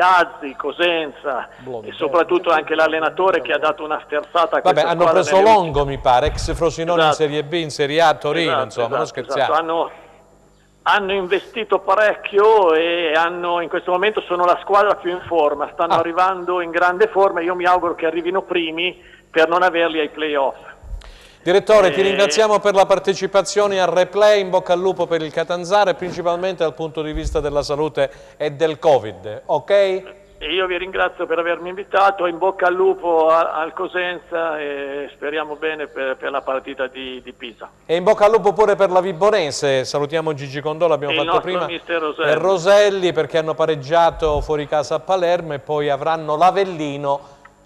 Cosenza e soprattutto anche l'allenatore che ha dato una sterzata a questa squadra. Hanno preso Longo, mi pare, ex Frosinone in Serie B, in Serie A, Torino, insomma, non scherziamo. Hanno investito parecchio e in questo momento sono la squadra più in forma, stanno arrivando in grande forma. Io mi auguro che arrivino primi per non averli ai playoff. Direttore, ti ringraziamo per la partecipazione al replay, in bocca al lupo per il Catanzaro e principalmente dal punto di vista della salute e del Covid, ok? E io vi ringrazio per avermi invitato, in bocca al lupo al Cosenza e speriamo bene per la partita di Pisa. E in bocca al lupo pure per la Vibonese, salutiamo Gigi Condò, l'abbiamo fatto prima, Roselli. E Roselli, perché hanno pareggiato fuori casa a Palermo e poi avranno l'Avellino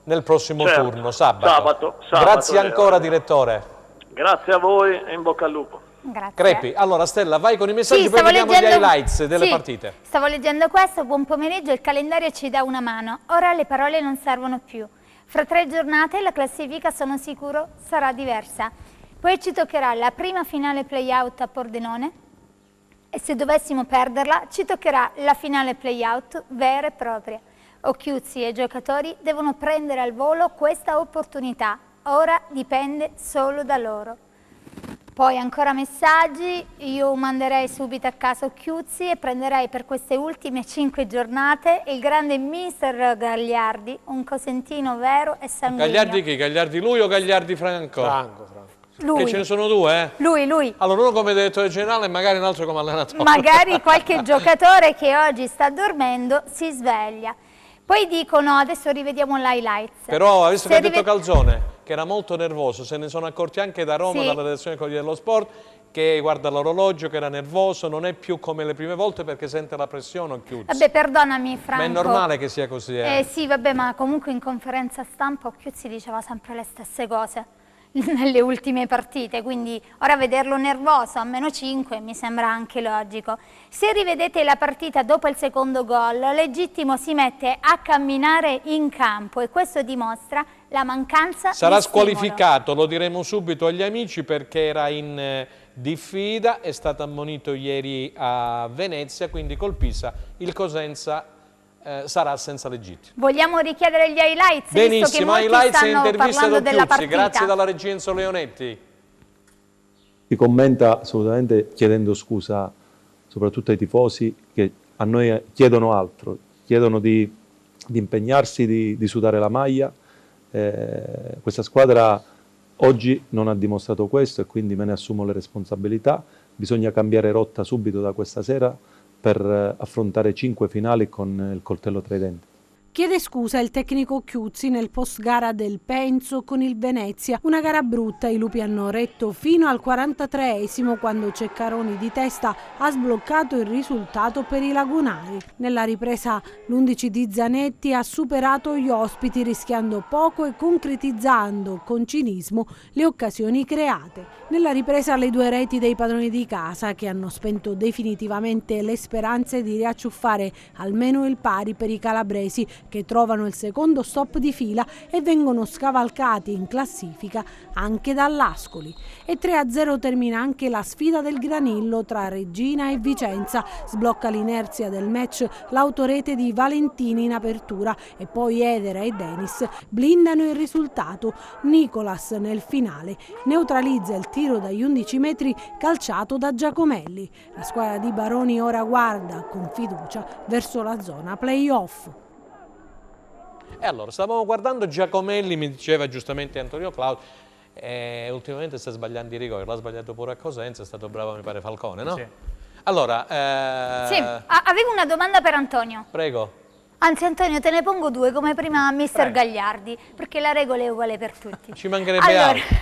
nel prossimo turno, sabato. Sabato, grazie ancora direttore. Grazie a voi e in bocca al lupo. Grazie. Crepi, allora Stella, vai con i messaggi, Sì, poi vediamo gli leggendo... highlights delle sì, partite. Stavo leggendo questo, buon pomeriggio, il calendario ci dà una mano, ora le parole non servono più. Fra 3 giornate la classifica, sono sicuro, sarà diversa. Poi ci toccherà la prima finale play-out a Pordenone e se dovessimo perderla ci toccherà la finale play-out vera e propria. Occhiuzzi e i giocatori devono prendere al volo questa opportunità, ora dipende solo da loro. Poi ancora messaggi, io manderei subito a casa Occhiuzzi e prenderei per queste ultime 5 giornate il grande mister Gagliardi, un cosentino vero e sanguigno. Gagliardi chi? Gagliardi lui o Gagliardi Franco? Franco. Lui. Che ce ne sono due, eh? Lui. Allora uno come direttore generale e magari un altro come allenatore. Magari qualche giocatore che oggi sta dormendo si sveglia. Poi dicono, adesso rivediamo l'highlights. Però adesso che ha detto Calzone, che era molto nervoso, se ne sono accorti anche da Roma, dalla redazione del Corriere dello Sport, che guarda l'orologio, che era nervoso, non è più come le prime volte perché sente la pressione Occhiuzzi. Vabbè, perdonami Franco. Ma è normale che sia così, Sì, vabbè, ma comunque in conferenza stampa Occhiuzzi diceva sempre le stesse cose nelle ultime partite, quindi ora vederlo nervoso a -5 mi sembra anche logico. Se rivedete la partita dopo il secondo gol, Legittimo si mette a camminare in campo e questo dimostra la mancanza Sarà di stimolo. squalificato, lo diremo subito agli amici, perché era in diffida, è stato ammonito ieri a Venezia, quindi col Pisa il Cosenza sarà senza Legittimo. Vogliamo richiedere gli highlights? Benissimo, visto che highlights e stanno intervista parlando della Occhiuzzi, partita. grazie dalla regia Enzo Leonetti. Si commenta assolutamente chiedendo scusa soprattutto ai tifosi che a noi chiedono altro, chiedono di impegnarsi, di sudare la maglia. Questa squadra oggi non ha dimostrato questo e quindi me ne assumo le responsabilità. Bisogna cambiare rotta subito da questa sera per affrontare 5 finali con il coltello tra i denti. Chiede scusa il tecnico Occhiuzzi nel post gara del Penzo con il Venezia. Una gara brutta, i lupi hanno retto fino al 43esimo quando Ceccaroni di testa ha sbloccato il risultato per i lagunari. Nella ripresa l'11 di Zanetti ha superato gli ospiti rischiando poco e concretizzando con cinismo le occasioni create. Nella ripresa le 2 reti dei padroni di casa che hanno spento definitivamente le speranze di riacciuffare almeno il pari per i calabresi, che trovano il secondo stop di fila e vengono scavalcati in classifica anche dall'Ascoli. E 3-0 termina anche la sfida del Granillo tra Reggina e Vicenza. Sblocca l'inerzia del match l'autorete di Valentini in apertura e poi Edera e Denis blindano il risultato. Nicolas nel finale neutralizza il tiro dagli 11 metri calciato da Giacomelli. La squadra di Baroni ora guarda con fiducia verso la zona play-off. E allora, stavamo guardando Giacomelli, mi diceva giustamente Antonio Claudio, ultimamente sta sbagliando i rigori, l'ha sbagliato pure a Cosenza, è stato bravo mi pare Falcone, no? Sì. Allora... Sì, avevo una domanda per Antonio. Prego. Anzi Antonio, te ne pongo 2 come prima mister Gagliardi, perché la regola è uguale per tutti. Ci mancherebbe altro.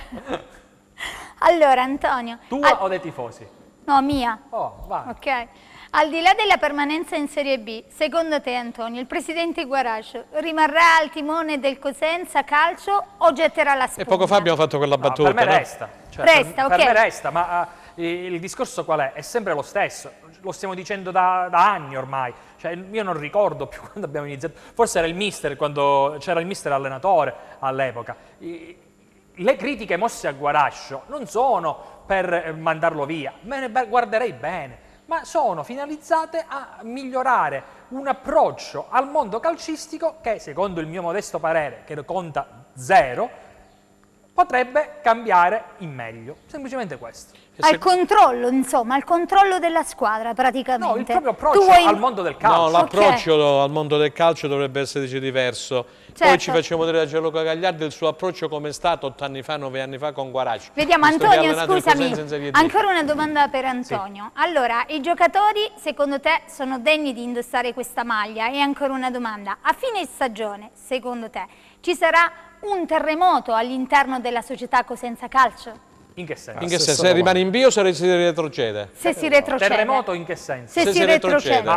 Allora Antonio... Tua o dei tifosi? No, mia. Oh, vai. Ok. Al di là della permanenza in Serie B, secondo te Antonio, il presidente Guarascio rimarrà al timone del Cosenza Calcio o getterà la spugna? E poco fa abbiamo fatto quella battuta. Per me no? resta. Cioè, Resta, per ok. me resta, ma il discorso qual è? È sempre lo stesso. Lo stiamo dicendo da anni ormai. Cioè, io non ricordo più quando abbiamo iniziato. Forse era il mister, quando c'era il mister allenatore all'epoca. Le critiche mosse a Guarascio non sono per mandarlo via, me ne guarderei bene, ma sono finalizzate a migliorare un approccio al mondo calcistico che, secondo il mio modesto parere, che conta 0, potrebbe cambiare in meglio. Semplicemente questo. Al controllo, insomma, al controllo della squadra praticamente. No, il proprio approccio al mondo del calcio. No, l'approccio al mondo del calcio dovrebbe essere diverso. Certo. Poi ci facciamo vedere da Gianluca Gagliardi il suo approccio come è stato 8 anni fa, 9 anni fa con Guarascio. Vediamo Antonio, scusami, Serie D. ancora una domanda per Antonio. Sì. Allora, i giocatori secondo te sono degni di indossare questa maglia? E ancora una domanda, a fine stagione, secondo te, ci sarà un terremoto all'interno della società Cosenza Calcio? In che senso? In che senso? Se rimane in bio o se si retrocede? Se si retrocede. Terremoto in che senso? Se si retrocede.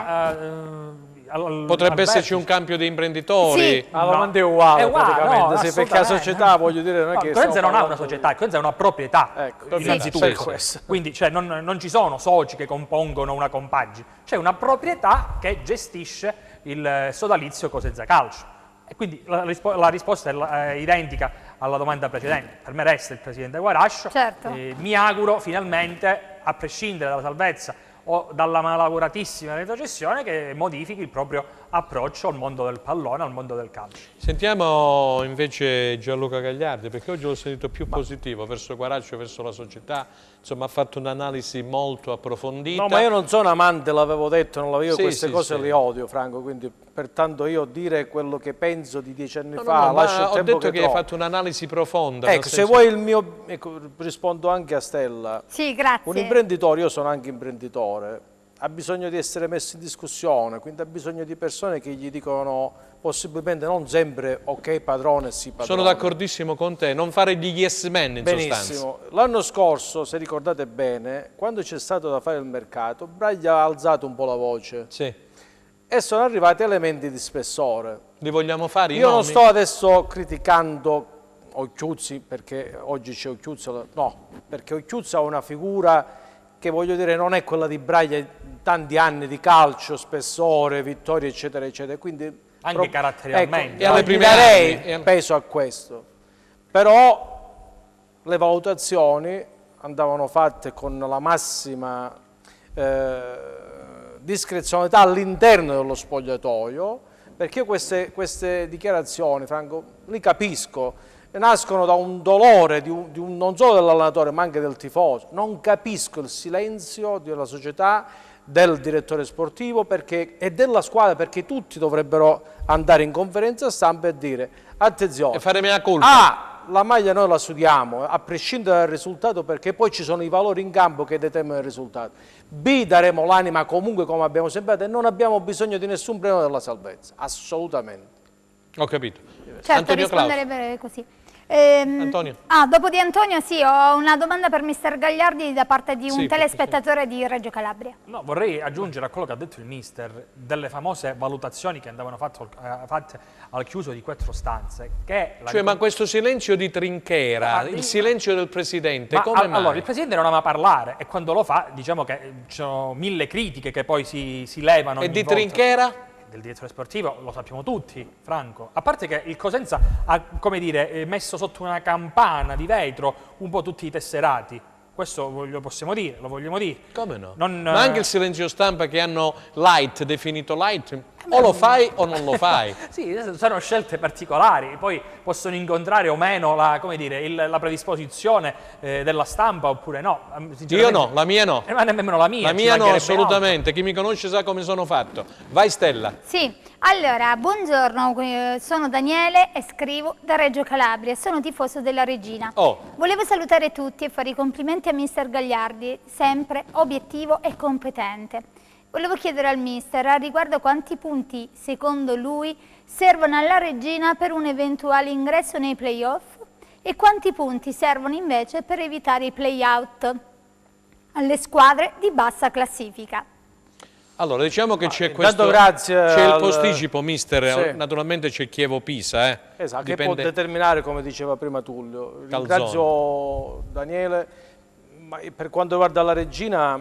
Potrebbe esserci un cambio di imprenditori. Sì. La domanda è uguale, praticamente, no, sì, perché la società, voglio dire, non è che... Cosenza non ha una società, Cosenza è una proprietà, Ecco, innanzitutto. sì. Quindi cioè, non ci sono soci che compongono una compagine, c'è una proprietà che gestisce il sodalizio Cosenza Calcio. E quindi la risposta è identica alla domanda precedente. Per me resta il presidente Guarascio. Certo. Mi auguro finalmente, a prescindere dalla salvezza o dalla malauguratissima retrocessione, che modifichi il proprio approccio al mondo del pallone, al mondo del calcio. Sentiamo invece Gianluca Gagliardi, perché oggi l'ho sentito più positivo verso Guarascio, verso la società, insomma ha fatto un'analisi molto approfondita. No, ma io non sono amante, l'avevo detto, non l'avevo, Sì, queste sì, cose sì. le odio, Franco, quindi pertanto io dire quello che penso di 10 anni No, fa, no, lascio il ma ho tempo detto che hai trovo. fatto un'analisi profonda. Ecco, nel se senso- vuoi il mio... Ecco, rispondo anche a Stella. Sì, grazie. Un imprenditore, io sono anche imprenditore, ha bisogno di essere messo in discussione, quindi ha bisogno di persone che gli dicono possibilmente non sempre ok padrone, sì padrone. Sono d'accordissimo con te, non fare gli yes men in sostanza. Benissimo. L'anno scorso, se ricordate bene, quando c'è stato da fare il mercato, Braglia ha alzato un po' la voce Sì. e sono arrivati elementi di spessore. Li vogliamo fare i Io non nomi? sto adesso criticando Occhiuzzi perché oggi c'è Occhiuzzi, no, perché Occhiuzzi ha una figura che voglio dire non è quella di Braglia, tanti anni di calcio, spessore, vittorie eccetera eccetera, quindi Anche caratterialmente. ecco, E alle non prime gli darei armi. peso a questo, però le valutazioni andavano fatte con la massima discrezionalità all'interno dello spogliatoio, perché io queste dichiarazioni, Franco, li capisco, nascono da un dolore non solo dell'allenatore ma anche del tifoso. Non capisco il silenzio della società, del direttore sportivo e della squadra, perché tutti dovrebbero andare in conferenza stampa e dire attenzione, E fare mea colpa. la maglia noi la sudiamo a prescindere dal risultato, perché poi ci sono i valori in campo che determinano il risultato. B, daremo l'anima comunque come abbiamo sempre detto e non abbiamo bisogno di nessun premio della salvezza, assolutamente. Ho capito. Certo, Antonio Claus. risponderebbe così. Antonio. Dopo di Antonio, sì, ho una domanda per mister Gagliardi da parte di un Sì, telespettatore di Reggio Calabria. No, vorrei aggiungere a quello che ha detto il mister delle famose valutazioni che andavano fatte al chiuso di 4 stanze. Ma questo silenzio di Trinchera, il silenzio del presidente, come mai? Allora, il presidente non ama parlare e quando lo fa, diciamo che ci sono 1000 critiche che poi si levano. E ogni di volta. Trinchera? Del direttore sportivo lo sappiamo tutti, Franco. A parte che il Cosenza ha, come dire, messo sotto una campana di vetro un po' tutti i tesserati. Questo lo possiamo dire, lo vogliamo dire. Come no? Ma anche il silenzio stampa che hanno light, definito light, o lo fai o non lo fai. Sì, sono scelte particolari, poi possono incontrare o meno la predisposizione della stampa oppure no. Io no, la mia no. Ma nemmeno la mia. La mia no, assolutamente. Chi mi conosce sa come sono fatto. Vai Stella. Sì, allora, buongiorno, sono Daniele e scrivo da Reggio Calabria, sono tifoso della Regina. Volevo salutare tutti e fare i complimenti a mister Gagliardi, sempre obiettivo e competente. Volevo chiedere al mister a riguardo quanti punti, secondo lui, servono alla Regina per un eventuale ingresso nei play-off e quanti punti servono invece per evitare i play-out alle squadre di bassa classifica. Allora, diciamo che c'è questo, c'è il posticipo, mister, sì. Naturalmente c'è Chievo-Pisa. Esatto, dipende... che può determinare, come diceva prima Tullio. Ringrazio Daniele, ma per quanto riguarda la Regina,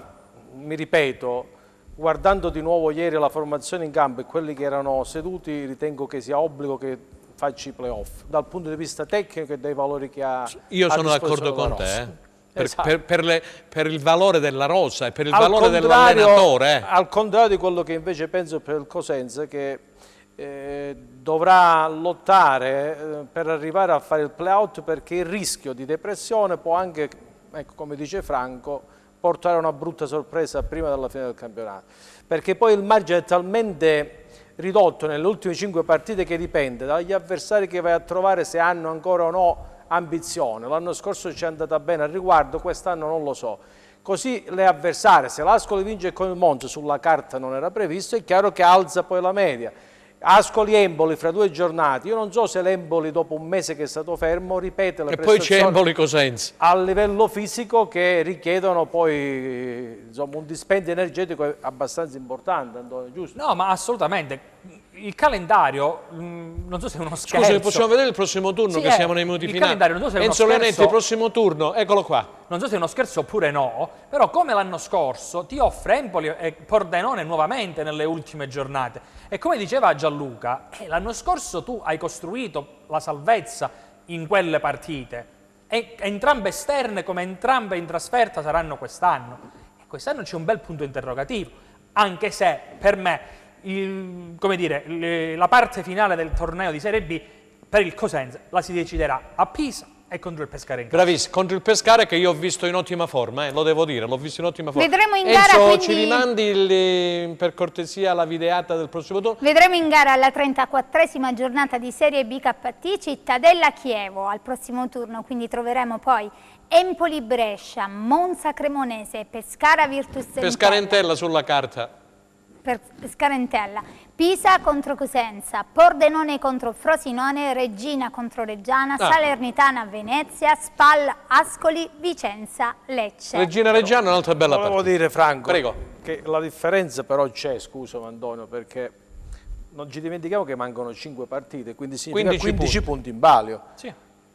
mi ripeto, guardando di nuovo ieri la formazione in campo e quelli che erano seduti, ritengo che sia obbligo che faccia i play-off, dal punto di vista tecnico e dei valori che ha. Io sono d'accordo con te, per il valore della rosa e per il valore dell'allenatore. Al contrario di quello che invece penso per il Cosenza, che dovrà lottare per arrivare a fare il play-out, perché il rischio di depressione può anche, ecco, come dice Franco, portare a una brutta sorpresa prima della fine del campionato, perché poi il margine è talmente ridotto nelle ultime 5 partite che dipende dagli avversari che vai a trovare, se hanno ancora o no ambizione. L'anno scorso ci è andata bene al riguardo, quest'anno non lo so. Così le avversarie, se l'Ascoli vince con il Monza, sulla carta non era previsto, è chiaro che alza poi la media. Ascoli-Empoli fra 2 giornate, io non so se l'Empoli dopo un mese che è stato fermo ripete le prestazioni. E poi c'è Empoli-Cosenza. A livello fisico che richiedono poi insomma, un dispendio energetico abbastanza importante, Antonio, giusto? No, ma assolutamente. Il calendario, non so se è uno scherzo. Scusi, possiamo vedere il prossimo turno, sì, che siamo nei minuti finali? Non so se è Enzo Leonetti, il prossimo turno, eccolo qua. Non so se è uno scherzo oppure no, però come l'anno scorso ti offre Empoli e Pordenone nuovamente nelle ultime giornate. E come diceva Gianluca, l'anno scorso tu hai costruito la salvezza in quelle partite. E entrambe esterne come entrambe in trasferta saranno quest'anno. E quest'anno c'è un bel punto interrogativo, anche se per me come dire, la parte finale del torneo di Serie B per il Cosenza la si deciderà a Pisa e contro il Pescara in casa. Bravissimo, contro il Pescara che io ho visto in ottima forma, lo devo dire, l'ho visto in ottima forma. Vedremo in gara, Enzo, quindi... ci rimandi per cortesia la videata del prossimo turno? Vedremo in gara alla 34esima giornata di Serie BKT Cittadella-Chievo al prossimo turno, quindi troveremo poi Empoli-Brescia, Monza-Cremonese, Pescara-Virtus Entella. Pescara-Entella sulla carta. Pescara-Entella, Pisa contro Cosenza, Pordenone contro Frosinone, Regina contro Reggiana, Salernitana-Venezia, Spal-Ascoli, Vicenza-Lecce. Reggiana-Reggiana è un'altra bella partita. Volevo dire, Franco, prego, che la differenza però c'è, scusami Antonio, perché non ci dimentichiamo che mancano 5 partite, quindi significa 15 punti in palio. Sì.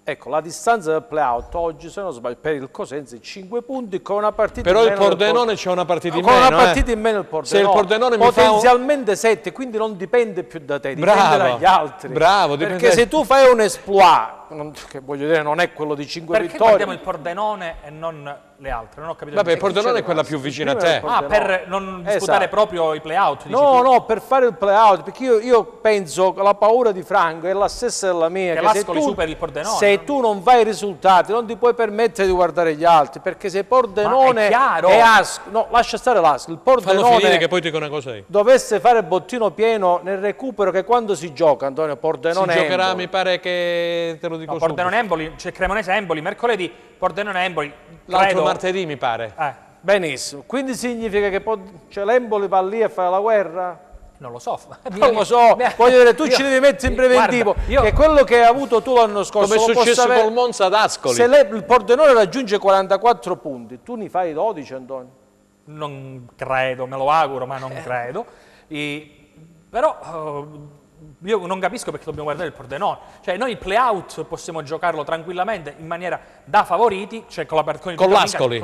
Ecco, la distanza del play-out oggi, se non sbaglio, per il Cosenza è 5 punti con una partita però in meno. Però il Pordenone c'è una partita in con meno. Con una partita in meno il Pordenone. Se il Pordenone potenzialmente 7, quindi non dipende più da te, dipende dagli altri. Bravo, perché se tu fai un exploit, che voglio dire non è quello di 5 perché vittorie. Perché guardiamo il Pordenone e non le altre? Non ho capito. Vabbè, il Pordenone è quella più vicina a te. Per non disputare proprio i play-out? No, per fare il play-out, perché io penso che la paura di Franco è la stessa della mia. Che l'Ascoli superi il Pordenone. Se tu non fai risultati non ti puoi permettere di guardare gli altri, perché se Pordenone e Ascoli, no, lascia stare l'Ascoli, il Pordenone fallo finire che poi ti dico una cosa io. Dovesse fare bottino pieno nel recupero, che quando si gioca, Antonio, Pordenone si giocherà, Empoli. Mi pare che te lo dico subito. Pordenone Empoli, c'è Cremonese Empoli mercoledì, Pordenone Empoli l'altro martedì mi pare. Benissimo, quindi significa che l'Empoli va lì a fare la guerra? Non lo so. Non lo so, voglio dire, tu ci devi mettere in preventivo, che quello che hai avuto tu l'anno scorso. Come è successo col Monza ad Ascoli. Se il Pordenone raggiunge 44 punti, tu ne fai 12, Antonio? Non credo, me lo auguro, ma non credo. Però io non capisco perché dobbiamo guardare il Pordenone. Cioè noi il play-out possiamo giocarlo tranquillamente in maniera da favoriti, cioè con l'Ascoli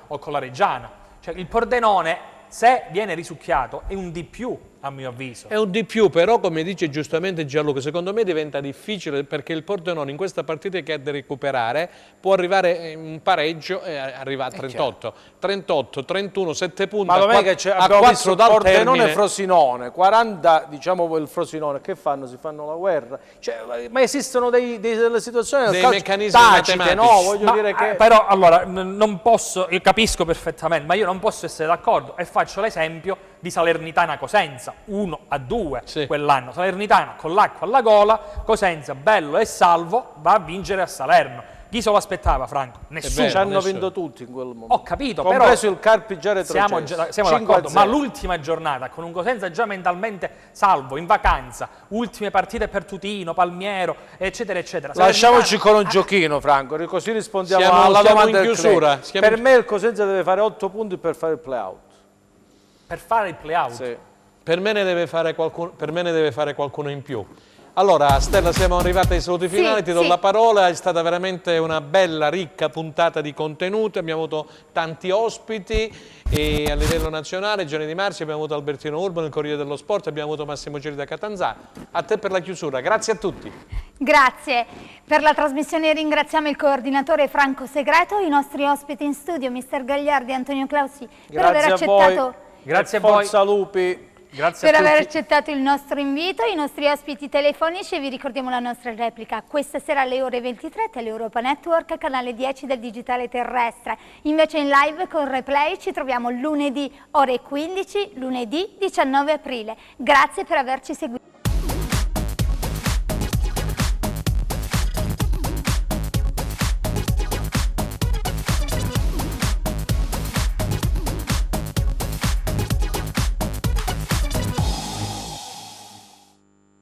o con la Reggiana. Cioè il Pordenone, se viene risucchiato, è un di più, a mio avviso. È un di più, però come dice giustamente Gianluca, secondo me diventa difficile perché il Pordenone in questa partita che ha da recuperare può arrivare in pareggio e arriva a 38. 38, 31, 7 punti. Ma domenica abbiamo visto Pordenone e Frosinone, 40 diciamo il Frosinone, che fanno? Si fanno la guerra? Cioè, ma esistono delle situazioni dei meccanismi tacite, matematici. no? Voglio dire che... Però allora non posso, io capisco perfettamente, ma io non posso essere d'accordo e faccio l'esempio di Salernitana-Cosenza, 1-2 quell'anno. Salernitana con l'acqua alla gola, Cosenza bello e salvo, va a vincere a Salerno. Chi se lo aspettava, Franco? Nessuno. Ci hanno vinto tutti in quel momento. Ho capito, compreso però il Carpi già retrocesso. Siamo d'accordo, ma l'ultima giornata, con un Cosenza già mentalmente salvo, in vacanza, ultime partite per Tutino, Palmiero, eccetera, eccetera. Lasciamoci con un giochino, Franco, così rispondiamo alla domanda del chiusura. Per me il Cosenza deve fare 8 punti per fare il play-out. Per fare il play-out? Sì. Per me ne deve fare qualcuno in più. Allora, Stella, siamo arrivati ai saluti finali, ti do la parola, è stata veramente una bella, ricca puntata di contenuti, abbiamo avuto tanti ospiti e a livello nazionale, Gianni Di Marzi, abbiamo avuto Albertino Urban, il Corriere dello Sport, abbiamo avuto Massimo Geri da Catanzaro. A te per la chiusura, grazie a tutti. Grazie. Per la trasmissione ringraziamo il coordinatore Franco Segreto, i nostri ospiti in studio, Mister Gagliardi e Antonio Clausi, per aver accettato... Grazie a voi. Forza Lupi. Grazie per aver accettato il nostro invito, i nostri ospiti telefonici, e vi ricordiamo la nostra replica questa sera alle ore 23 Teleuropa Network, canale 10 del digitale terrestre. Invece in live con replay ci troviamo lunedì ore 15, lunedì 19 aprile. Grazie per averci seguito.